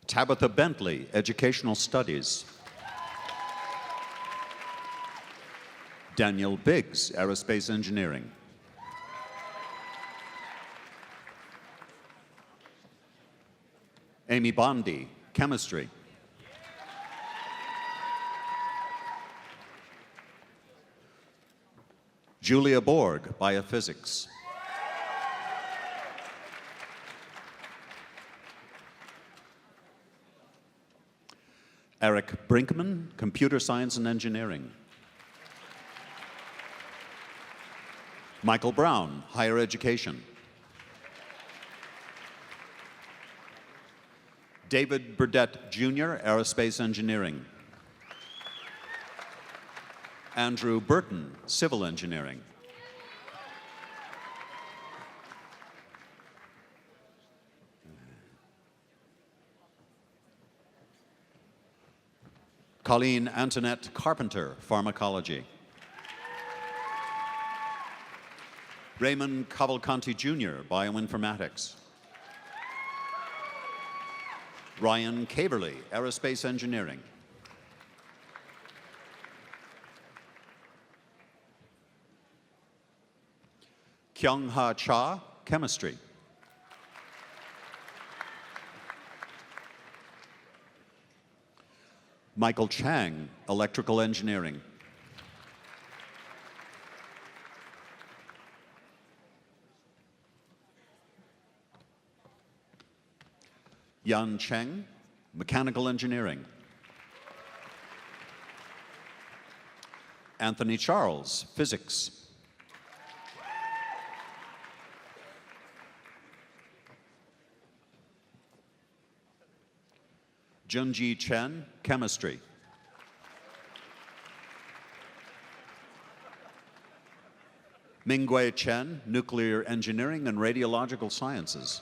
I: Tabitha Bentley, Educational Studies. Daniel Biggs, Aerospace Engineering. Amy Bondi, Chemistry. Julia Borg, Biophysics. Eric Brinkman, Computer Science and Engineering. Michael Brown, Higher Education. David Burdett, Jr., Aerospace Engineering. Andrew Burton, Civil Engineering. Colleen Antoinette Carpenter, Pharmacology. Raymond Cavalcanti, Jr., Bioinformatics. Ryan Caverly, Aerospace Engineering. Kyung-Ha Cha, Chemistry. Michael Chang, Electrical Engineering. Yan Cheng, Mechanical Engineering. Anthony Charles, Physics. Junji Chen, Chemistry. Mingwei Chen, Nuclear Engineering and Radiological Sciences.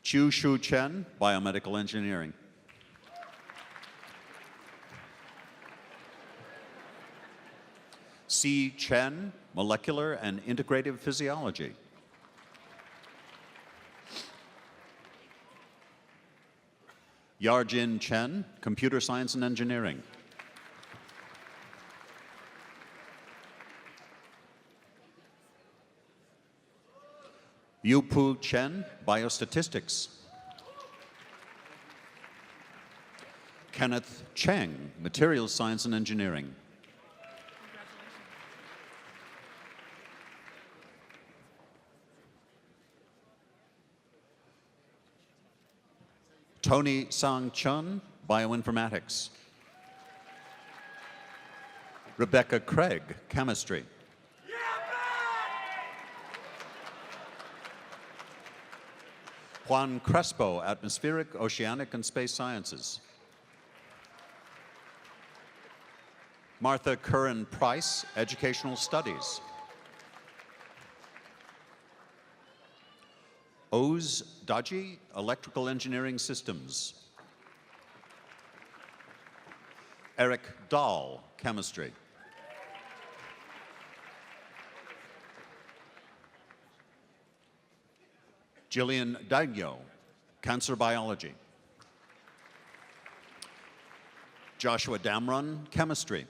I: Chu Shu Chen, Biomedical Engineering. Si Chen, Molecular and Integrative Physiology. Yarjin Chen, Computer Science and Engineering. Yupu Chen, Biostatistics. Kenneth Cheng, Materials Science and Engineering. Tony Sang Chun, Bioinformatics. Rebecca Craig, Chemistry. Juan Crespo, Atmospheric, Oceanic, and Space Sciences. Martha Curran Price, Educational Studies. Oz Daji, Electrical Engineering Systems. Eric Dahl, Chemistry. Jillian Dagno, Cancer Biology. Joshua Damron, Chemistry.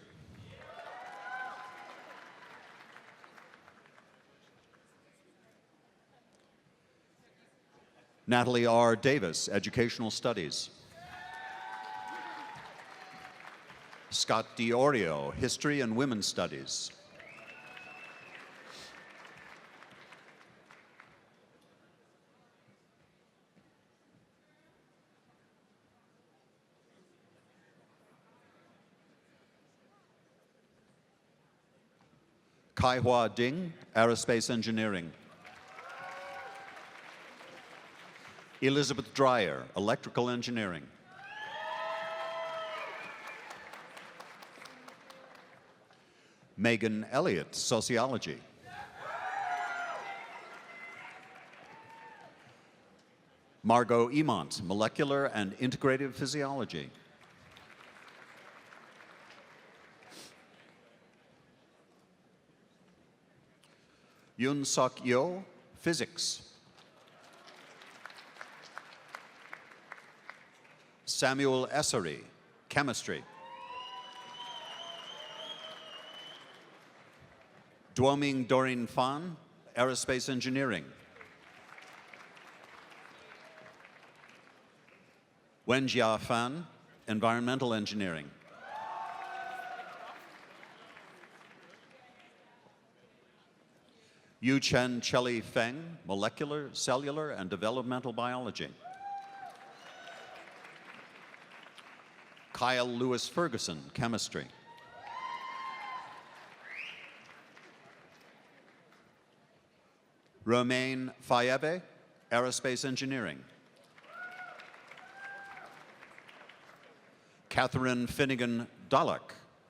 I: Natalie R. Davis, Educational Studies. Scott DiOrio, History and Women's Studies. Kai Hua Ding, Aerospace Engineering. Elizabeth Dreyer, Electrical Engineering. Megan Elliott, Sociology. Margot Emont, Molecular and Integrative Physiology. Yoon Sok Yo, Physics. Samuel Essery, Chemistry. Duoming Doreen Fan, Aerospace Engineering. Wenjia Fan, Environmental Engineering. Yu Chen Chelly Feng, Molecular, Cellular, and Developmental Biology. Kyle Lewis Ferguson, Chemistry. Romain Fayebe, Aerospace Engineering. Catherine Finnegan Dalek,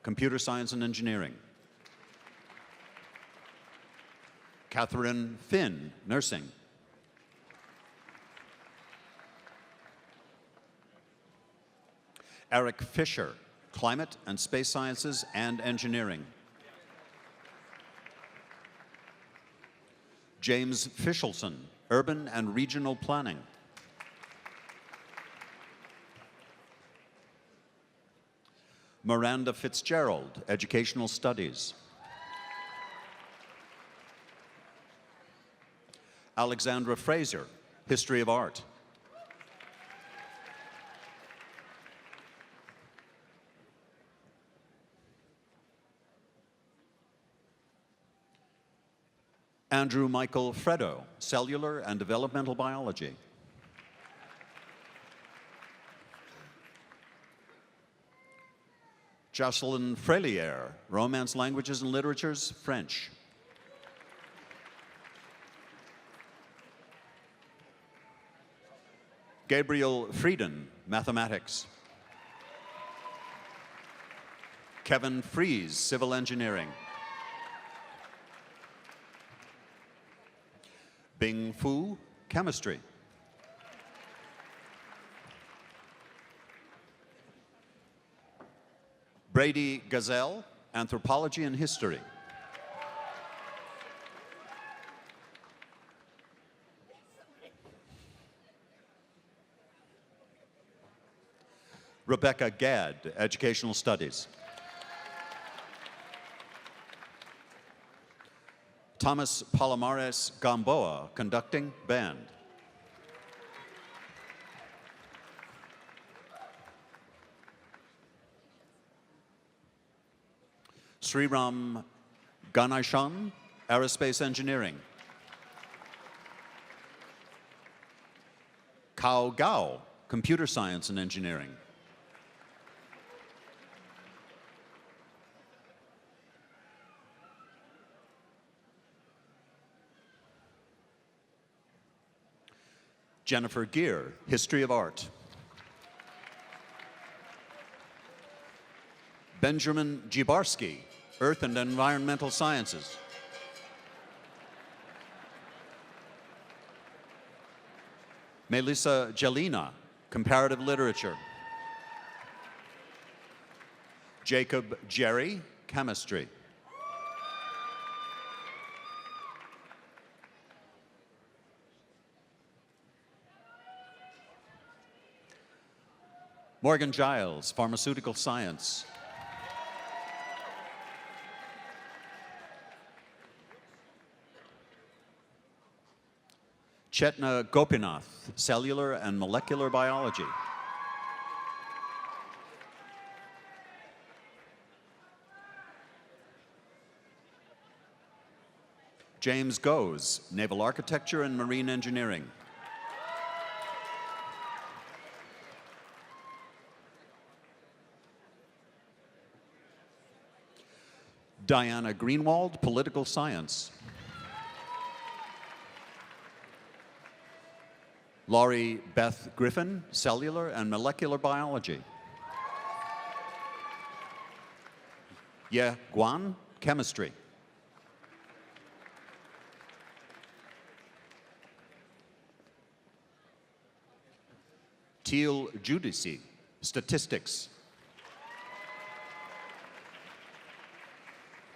I: Computer Science and Engineering. Catherine Finn, Nursing. Eric Fisher, Climate and Space Sciences and Engineering. James Fishelson, Urban and Regional Planning. Miranda Fitzgerald, Educational Studies. Alexandra Fraser, History of Art. Andrew Michael Fredo, Cellular and Developmental Biology. Jocelyn Frelier, Romance Languages and Literatures, French. Gabriel Frieden, Mathematics. Kevin Fries, Civil Engineering. Bing Fu, Chemistry. Brady Gazelle, Anthropology and History. Rebecca Gadd, Educational Studies. Thomas Palomares Gamboa, Conducting, Band. Sriram Ganeshan, Aerospace Engineering. Kao Gao, Computer Science and Engineering. Jennifer Gear, History of Art. Benjamin Jibarski, Earth and Environmental Sciences. Melissa Jelena, Comparative Literature. Jacob Jerry, Chemistry. Morgan Giles, Pharmaceutical Science. Chetna Gopinath, Cellular and Molecular Biology. James Goes, Naval Architecture and Marine Engineering. Diana Greenwald, Political Science. Laurie Beth Griffin, Cellular and Molecular Biology. Ye Guan, Chemistry. Teal Judici, Statistics.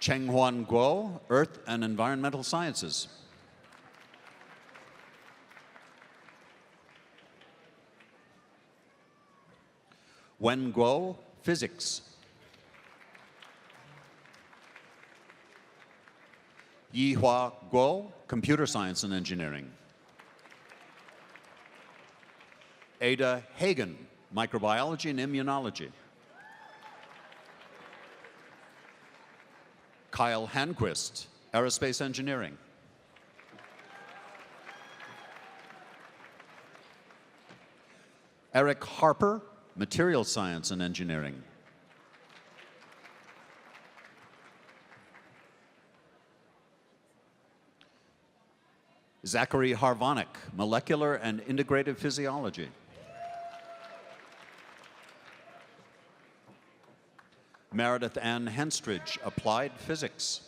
I: Chenghuan Guo, Earth and Environmental Sciences. Wen Guo, Physics. Yihua Guo, Computer Science and Engineering. Ada Hagen, Microbiology and Immunology. Kyle Hanquist, Aerospace Engineering. Eric Harper, Material Science and Engineering. Zachary Harvonic, Molecular and Integrative Physiology. Meredith Ann Henstridge, Applied Physics.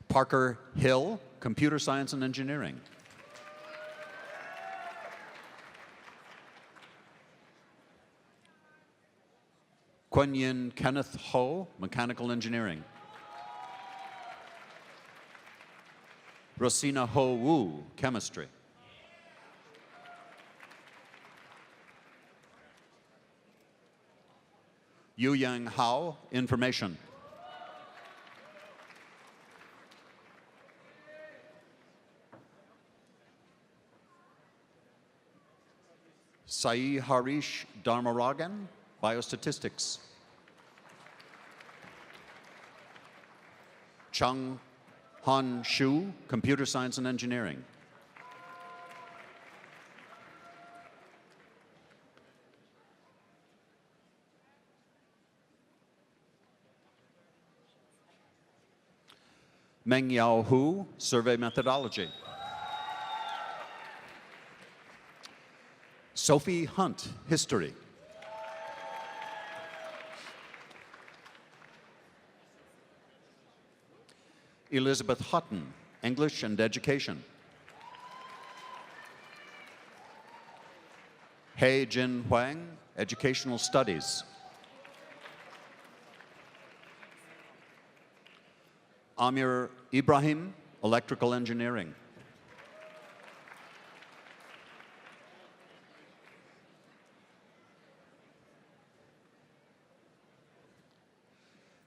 I: Parker Hill, Computer Science and Engineering. Quenyin Kenneth Ho, Mechanical Engineering. Rosina Ho Wu, Chemistry. Yu Yang Hao, Information. Sai Harish Dharmaragan, Biostatistics. Chung Han Shu, Computer Science and Engineering. Meng Yao Hu, Survey Methodology. Sophie Hunt, History. Elizabeth Hutton, English and Education. He Jin Huang, Educational Studies. Amir Ibrahim, Electrical Engineering.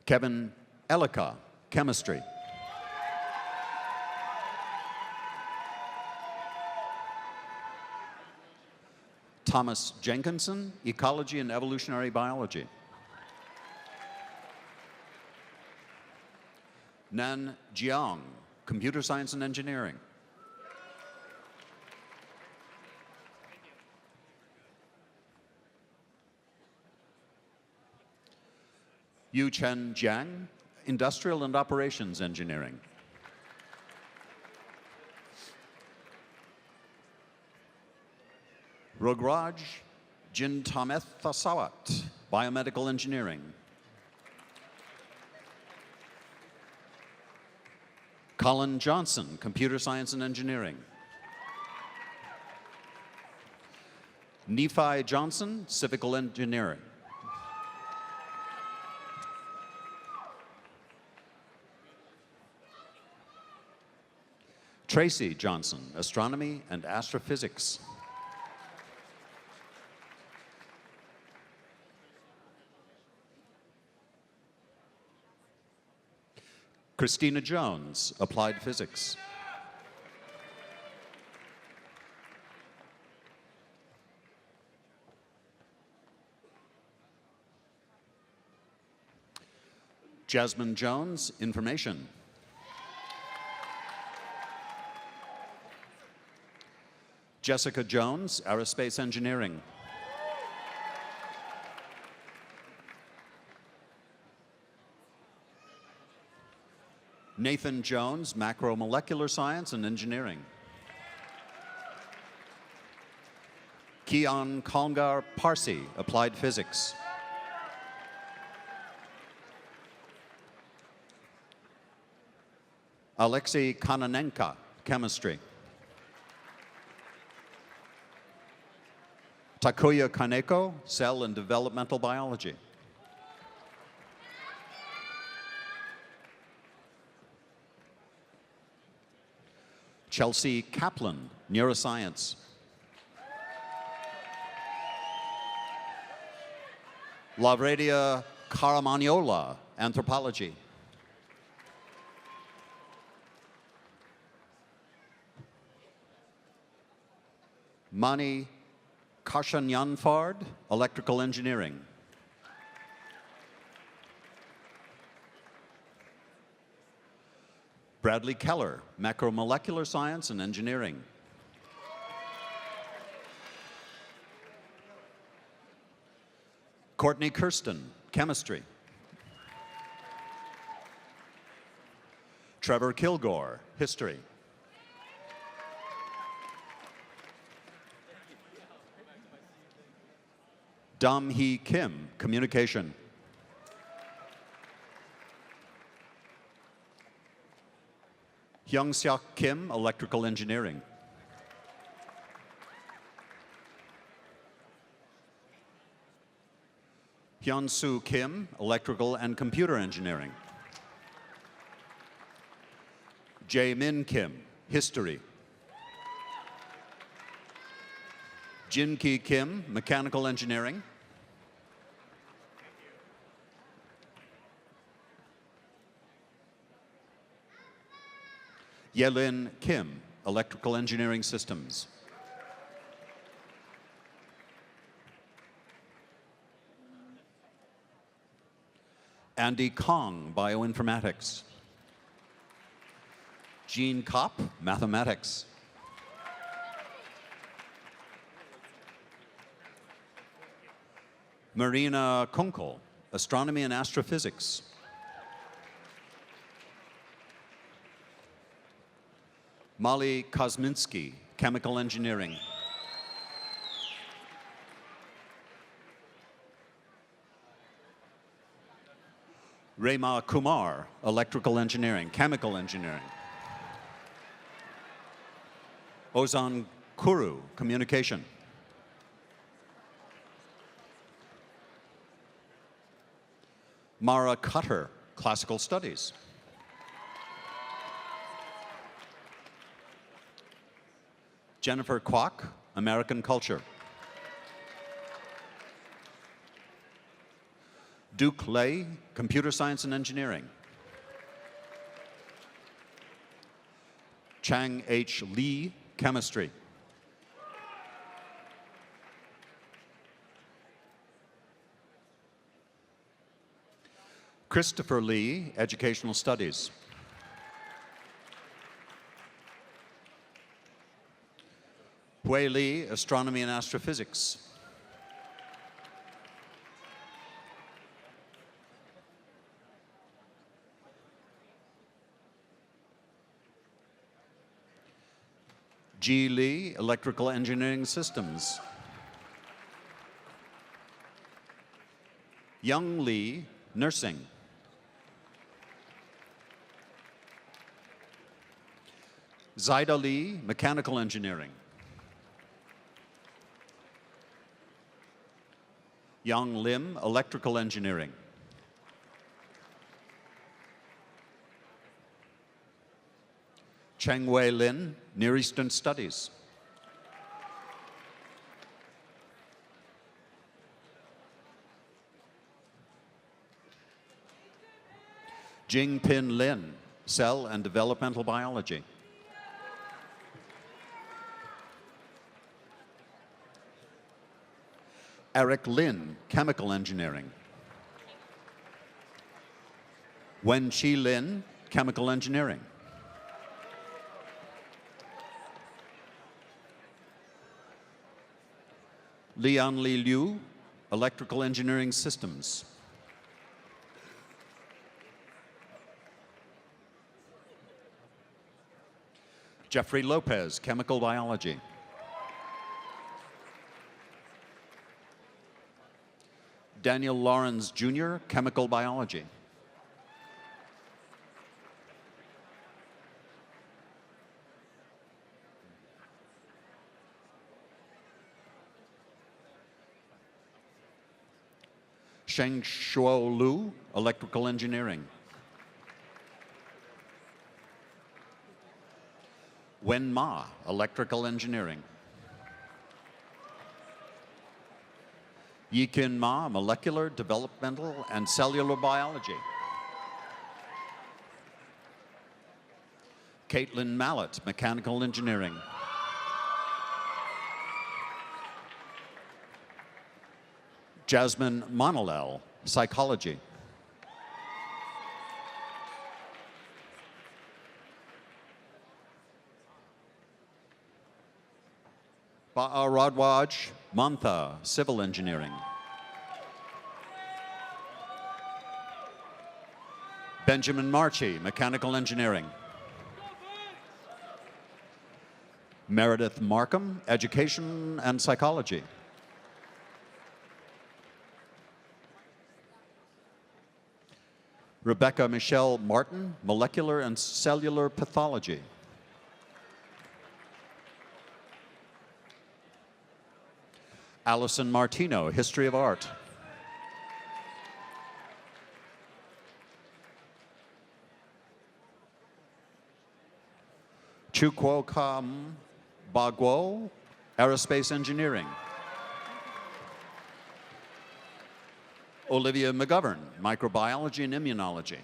I: Kevin Elika, Chemistry. Thomas Jenkinson, Ecology and Evolutionary Biology. Nan Jiang, Computer Science and Engineering. Yu Chen Jiang, Industrial and Operations Engineering. Rograj Jintamethasawat, Biomedical Engineering. Colin Johnson, Computer Science and Engineering. Nephi Johnson, Civil Engineering. Tracy Johnson, Astronomy and Astrophysics. Christina Jones, Applied Physics. Jasmine Jones, Information. Jessica Jones, Aerospace Engineering. Nathan Jones, Macromolecular Science and Engineering. Kian Kalgar Parsi, Applied Physics. Alexei Kanonenko, Chemistry. Takuya Kaneko, Cell and Developmental Biology. Chelsea Kaplan, Neuroscience. Lavradia Caramagnola, Anthropology. Mani Kashanyanfard, Electrical Engineering. Bradley Keller, Macromolecular Science and Engineering. Courtney Kirsten, Chemistry. Trevor Kilgore, History. Dam Hee Kim, Communication. Hyung Seok Kim, Electrical Engineering. Hyun Soo Kim, Electrical and Computer Engineering. Jae Min Kim, History. Jin Ki Kim, Mechanical Engineering. Yelin Kim, Electrical Engineering Systems. Andy Kong, Bioinformatics. Jean Kopp, Mathematics. Marina Kunkel, Astronomy and Astrophysics. Molly Kosminski, Chemical Engineering. Rema Kumar, Electrical Engineering, Chemical Engineering. Ozan Kuru, Communication. Mara Cutter, Classical Studies. Jennifer Kwok, American Culture. Duke Lei, Computer Science and Engineering. Chang H. Lee, Chemistry. Christopher Lee, Educational Studies. Hui Li, Astronomy and Astrophysics. Ji Li, Electrical Engineering Systems. Young Li, Nursing. Zaida Li, Mechanical Engineering. Yang Lim, Electrical Engineering. Cheng Wei Lin, Near Eastern Studies. Jingpin Lin, Cell and Developmental Biology. Eric Lin, Chemical Engineering. Wen Chi Lin, Chemical Engineering. Lian Li Liu, Electrical Engineering Systems. Jeffrey Lopez, Chemical Biology. Daniel Lawrence Jr., Chemical Biology. Sheng Shuo Lu, Electrical Engineering. Wen Ma, Electrical Engineering. Yikin Ma, Molecular, Developmental, and Cellular Biology. Caitlin Mallet, Mechanical Engineering. Jasmine Monalel, Psychology. Ba'aradwaj Mantha, Civil Engineering. Benjamin Marchi, Mechanical Engineering. Meredith Markham, Education and Psychology. Rebecca Michelle Martin, Molecular and Cellular Pathology. Allison Martino, History of Art. Chukwuo Kam Bagwo, Aerospace Engineering. Olivia McGovern, Microbiology and Immunology.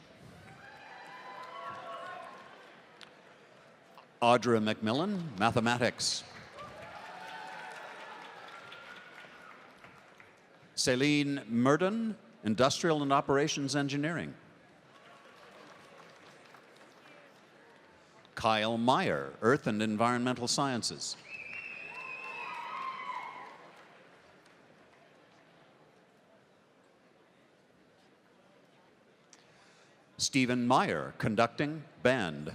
I: Audra McMillan, Mathematics. Celine Murden, Industrial and Operations Engineering. Kyle Meyer, Earth and Environmental Sciences. Stephen Meyer, Conducting, Band.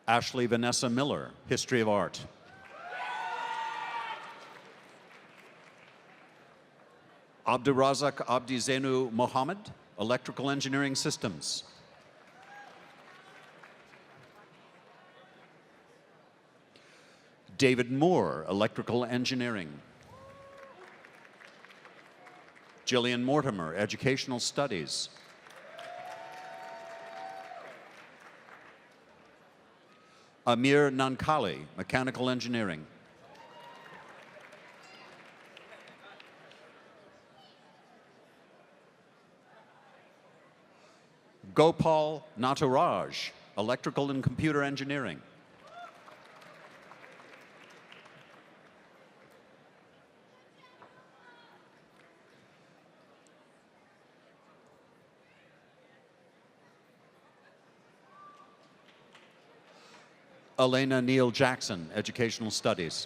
I: Ashley Vanessa Miller, History of Art. Abdurazak Abdi Zainu Mohammed, Electrical Engineering Systems. David Moore, Electrical Engineering. Jillian Mortimer, Educational Studies. Amir Nankali, Mechanical Engineering. Gopal Nataraj, Electrical and Computer Engineering. Elena Neal Jackson, Educational Studies.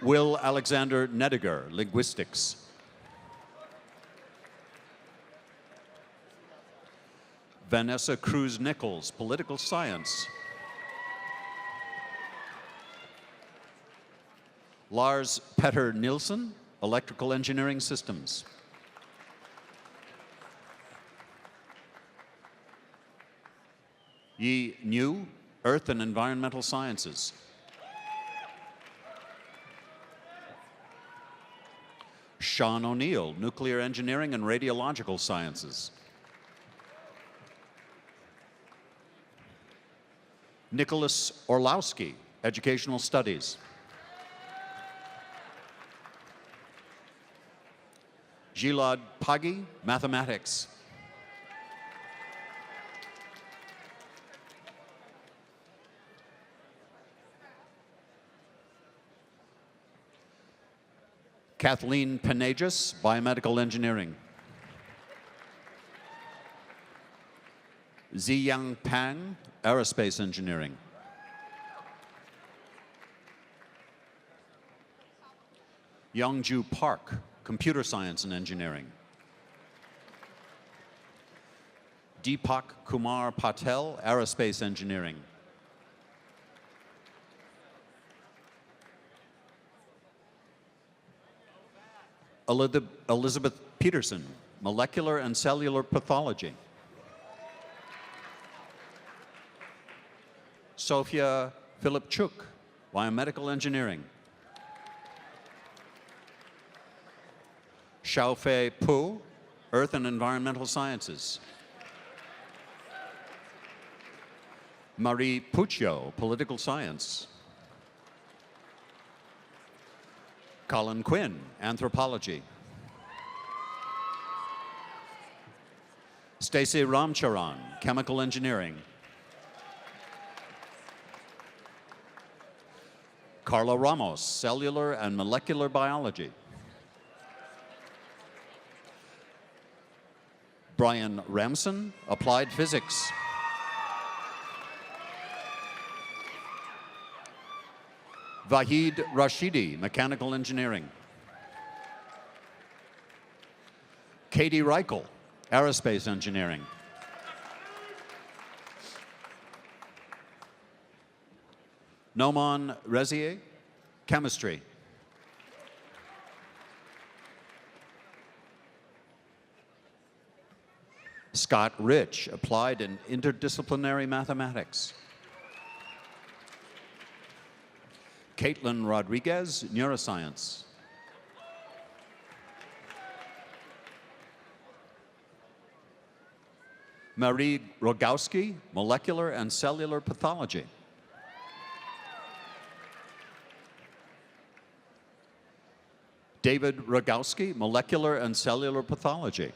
I: Will Alexander Nediger, Linguistics. Vanessa Cruz Nichols, Political Science. Lars Petter Nielsen, Electrical Engineering Systems. Yi Niu, Earth and Environmental Sciences. Sean O'Neill, Nuclear Engineering and Radiological Sciences. Nicholas Orlowski, Educational Studies. Gilad Pagi, Mathematics. Kathleen Panagis, Biomedical Engineering. Ziyang Pang, Aerospace Engineering. Youngju Park, Computer Science and Engineering. Deepak Kumar Patel, Aerospace Engineering. Elizabeth Peterson, Molecular and Cellular Pathology. Sofia Filipchuk, Biomedical Engineering. Xiaofei Pu, Earth and Environmental Sciences. Marie Puccio, Political Science. Colin Quinn, Anthropology. Stacy Ramcharan, Chemical Engineering. Carla Ramos, Cellular and Molecular Biology. Brian Ramson, Applied Physics. Vahid Rashidi, Mechanical Engineering. Katie Reichel, Aerospace Engineering. Noman Rezier, Chemistry. Scott Rich, Applied and Interdisciplinary Mathematics. Caitlin Rodriguez, Neuroscience. Marie Rogowski, Molecular and Cellular Pathology. David Rogowski, Molecular and Cellular Pathology.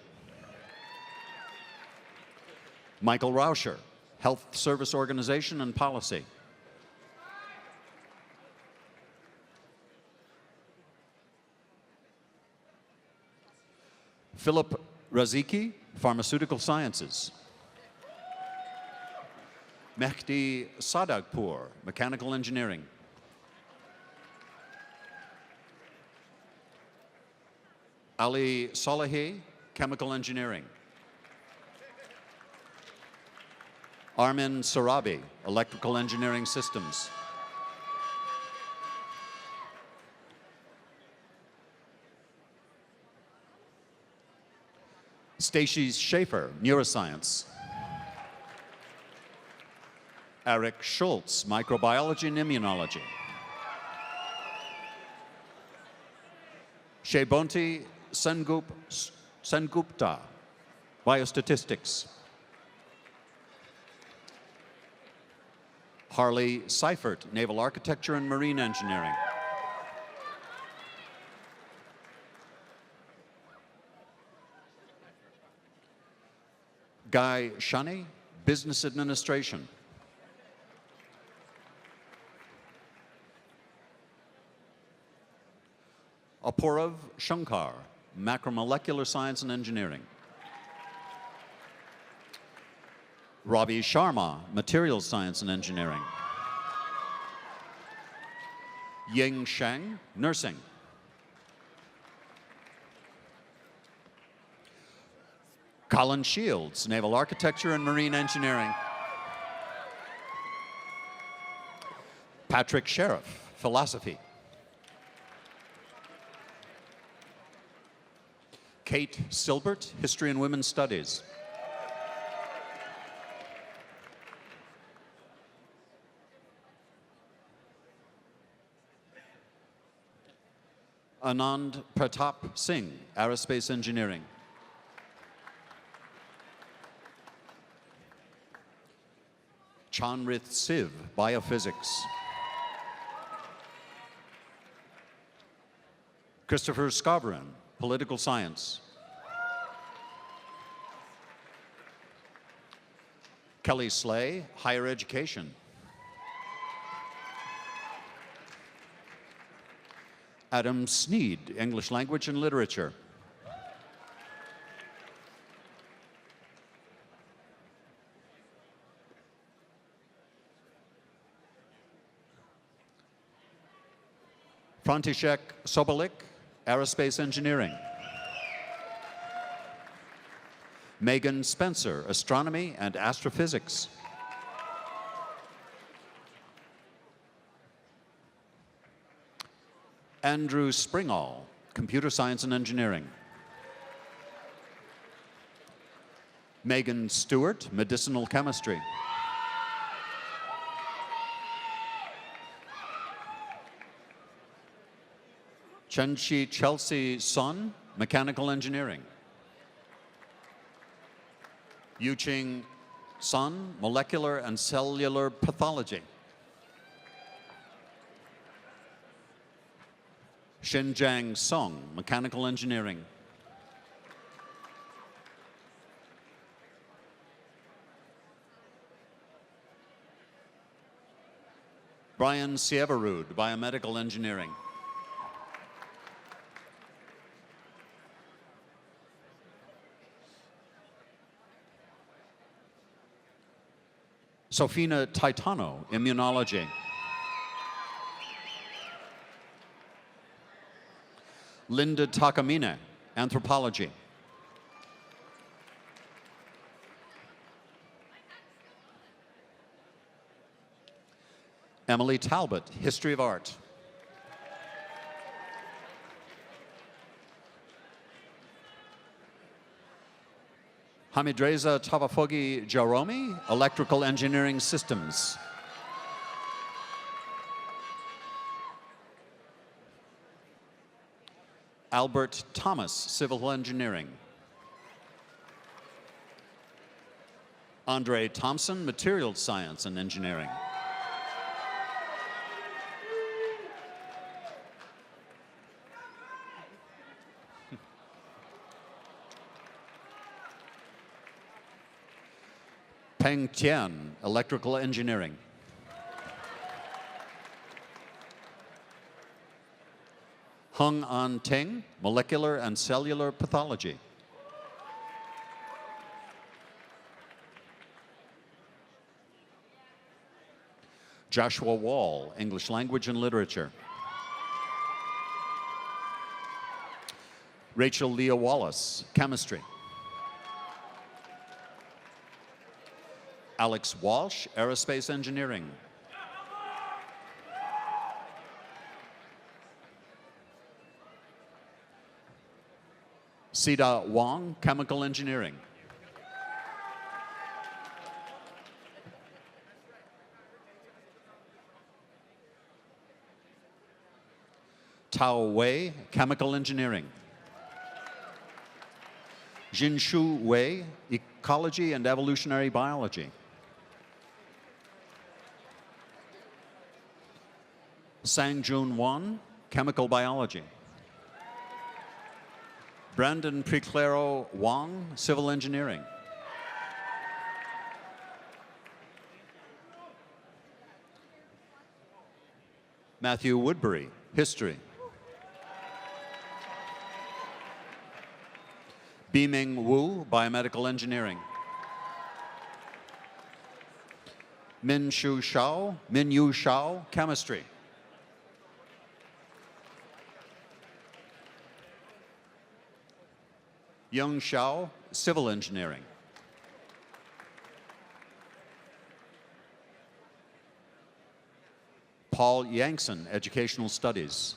I: Michael Rauscher, Health Service Organization and Policy. Philip Raziki, Pharmaceutical Sciences. Mehdi Sadagpour, Mechanical Engineering. Ali Salehi, Chemical Engineering. Armin Sarabi, Electrical Engineering Systems. Stacy Schaefer, Neuroscience. Eric Schultz, Microbiology and Immunology. Shebonti Sengupta, Biostatistics. Harley Seifert, Naval Architecture and Marine Engineering. Guy Shani, Business Administration. Aporav Shankar, Macromolecular Science and Engineering. Ravi Sharma, Materials Science and Engineering. Ying Sheng, Nursing. Colin Shields, Naval Architecture and Marine Engineering. Patrick Sheriff, Philosophy. Kate Silbert, History and Women's Studies. Anand Pratap Singh, Aerospace Engineering. Chanrith Siv, Biophysics. Christopher Skovrin, Political Science. Kelly Slay, Higher Education. Adam Sneed, English Language and Literature. František Sobolik, Aerospace Engineering. Megan Spencer, Astronomy and Astrophysics. Andrew Springall, Computer Science and Engineering. Megan Stewart, Medicinal Chemistry. Chenchi Chelsea Sun, Mechanical Engineering. Yuqing Sun, Molecular and Cellular Pathology. Xinjiang Song, Mechanical Engineering. Brian Sieverud, Biomedical Engineering. Sofina Taitano, Immunology. Linda Takamine, Anthropology. Emily Talbot, History of Art. Hamidreza Tavafogi Jaromi, Electrical Engineering Systems. Albert Thomas, Civil Engineering. Andre Thompson, Materials Science and Engineering. Peng Tian, Electrical Engineering. Hung An Teng, Molecular and Cellular Pathology. Joshua Wall, English Language and Literature. Rachel Leah Wallace, Chemistry. Alex Walsh, Aerospace Engineering. Sida Wong, Chemical Engineering. Tao Wei, Chemical Engineering. Jinshu Wei, Ecology and Evolutionary Biology. Sangjun Wan, Chemical Biology. Brandon Preclaro Wang, Civil Engineering. Matthew Woodbury, History. Biming Wu, Biomedical Engineering. Min Yu Shao, chemistry. Young Shao, civil engineering. Paul Yankson, educational studies.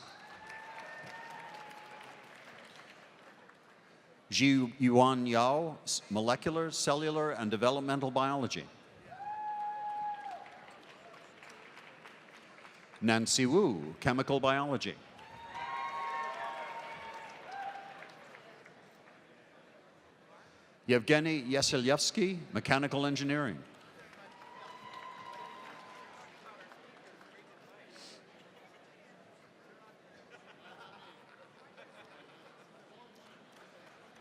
I: Ji Yuan Yao, molecular, cellular, and developmental biology. Nancy Wu, chemical biology. Yevgeny Yeselyevsky, mechanical engineering.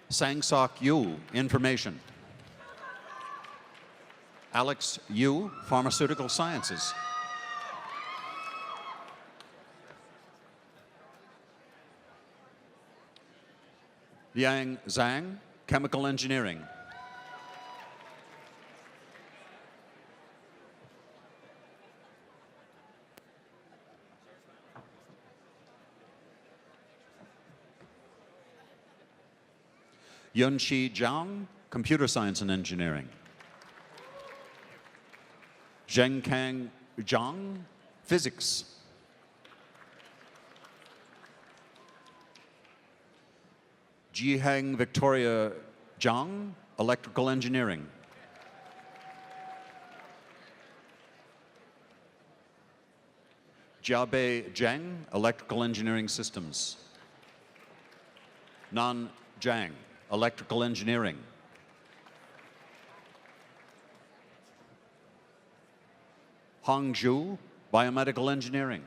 I: Sang-Sok Yu, information. Alex Yu, pharmaceutical sciences. Liang Zhang, chemical engineering. Yunxi Zhang, computer science and engineering. Zhengkang Zhang, physics. Jiheng Victoria Zhang, electrical engineering. Jiabei Zheng, electrical engineering systems. Nan Zhang, electrical engineering. Hangzhou, biomedical engineering.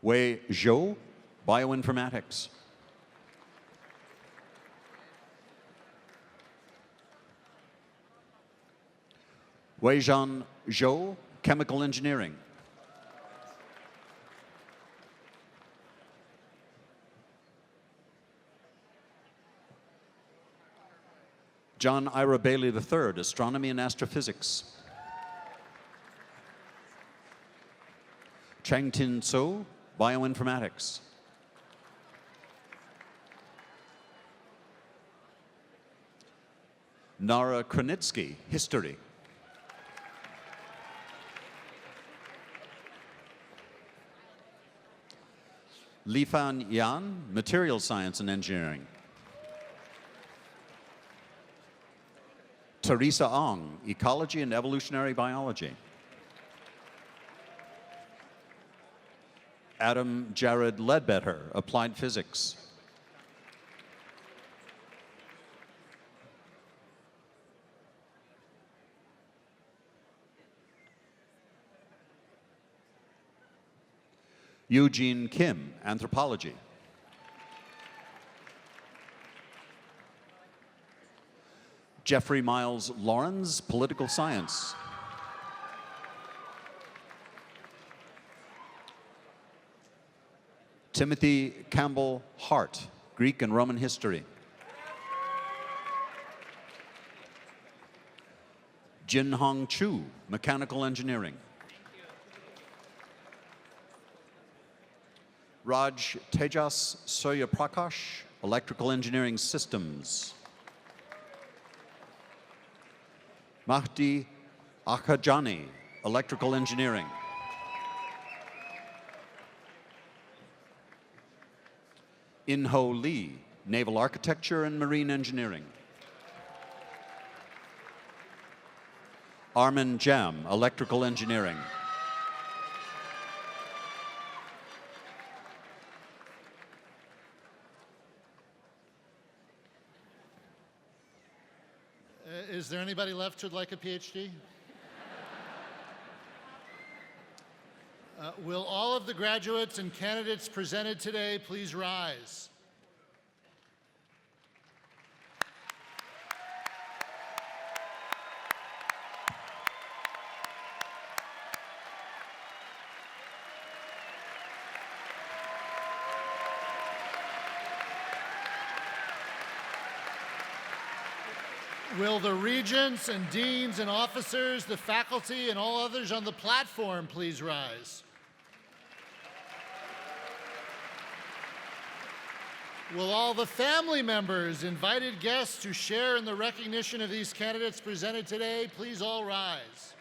I: Wei Zhou, bioinformatics. Weizhan Zhou, chemical engineering. John Ira Bailey III, astronomy and astrophysics. Chang Tin So, bioinformatics. Nara Krenitsky, history. Li Fan Yan, material science and engineering. Teresa Ong, ecology and evolutionary biology. Adam Jared Ledbetter, applied physics. Eugene Kim, anthropology. Jeffrey Miles Lawrence, political science. Timothy Campbell Hart, Greek and Roman history. Jin Hong Chu, mechanical engineering. Raj Tejas Surya Prakash, electrical engineering systems. Mahdi Akhajani, electrical engineering. In-Ho Lee, naval architecture and marine engineering. Armin Jam, electrical engineering.
E: Is there anybody left who'd like a PhD? Will all of the graduates and candidates presented today please rise? Will the regents and deans and officers, the faculty, and all others on the platform please rise? Will all the family members, invited guests who share in the recognition of these candidates presented today, please all rise?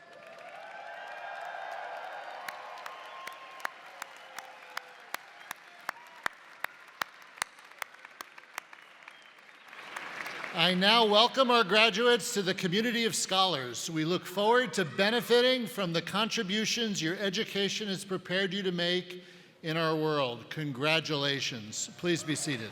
E: I now welcome our graduates to the community of scholars. We look forward to benefiting from the contributions your education has prepared you to make in our world. Congratulations. Please be seated.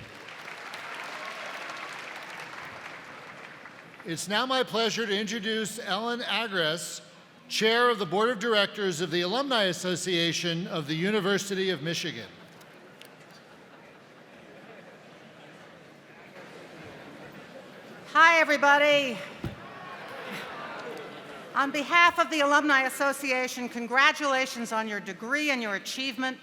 E: It's now my pleasure to introduce Ellen Agres, Chair of the Board of Directors of the Alumni Association of the University of Michigan.
J: Hi, everybody. On behalf of the Alumni Association, congratulations on your degree and your achievement,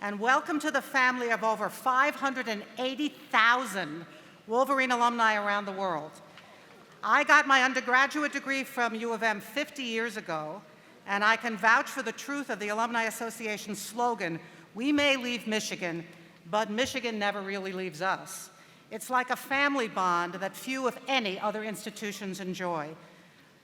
J: and welcome to the family of over 580,000 Wolverine alumni around the world. I got my undergraduate degree from U of M 50 years ago, and I can vouch for the truth of the Alumni Association's slogan, "We may leave Michigan, but Michigan never really leaves us." It's like a family bond that few, if any, other institutions enjoy.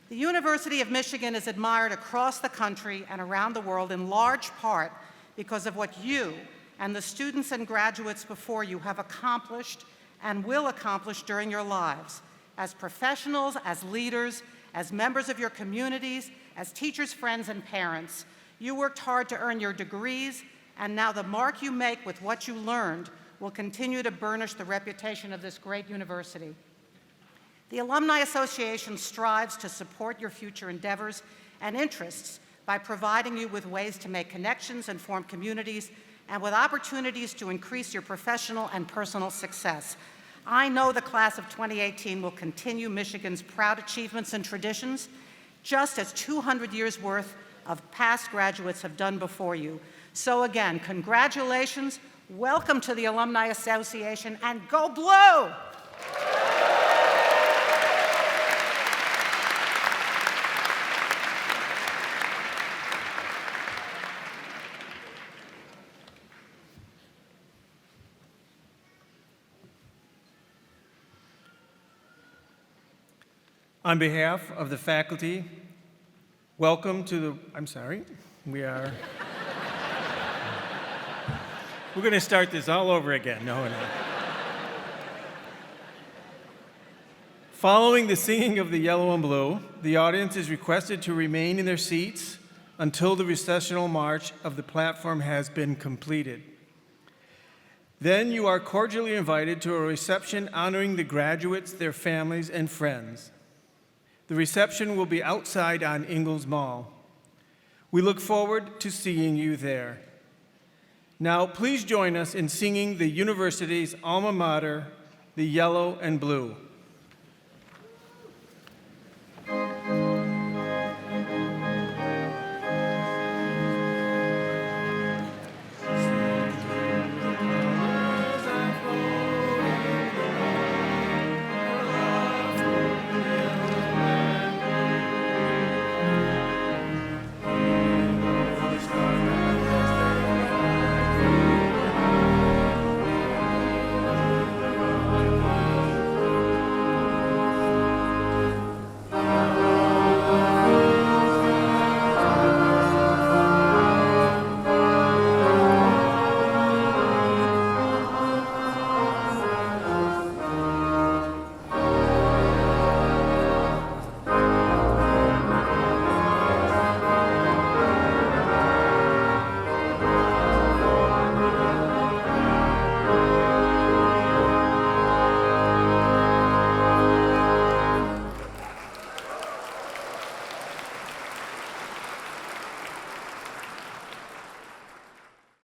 J: The University of Michigan is admired across the country and around the world in large part because of what you and the students and graduates before you have accomplished and will accomplish during your lives, as professionals, as leaders, as members of your communities, as teachers, friends, and parents. You worked hard to earn your degrees, and now the mark you make with what you learned will continue to burnish the reputation of this great university. The Alumni Association strives to support your future endeavors and interests by providing you with ways to make connections and form communities, and with opportunities to increase your professional and personal success. I know the class of 2018 will continue Michigan's proud achievements and traditions, just as 200 years worth of past graduates have done before you. So again, congratulations, welcome to the Alumni Association, and go Blue!
A: On behalf of the faculty, welcome to the, we're going to start this all over again. No. Following the singing of the Yellow and Blue, the audience is requested to remain in their seats until the recessional march of the platform has been completed. Then you are cordially invited to a reception honoring the graduates, their families, and friends. The reception will be outside on Ingalls Mall. We look forward to seeing you there. Now, please join us in singing the university's alma mater, the Yellow and Blue.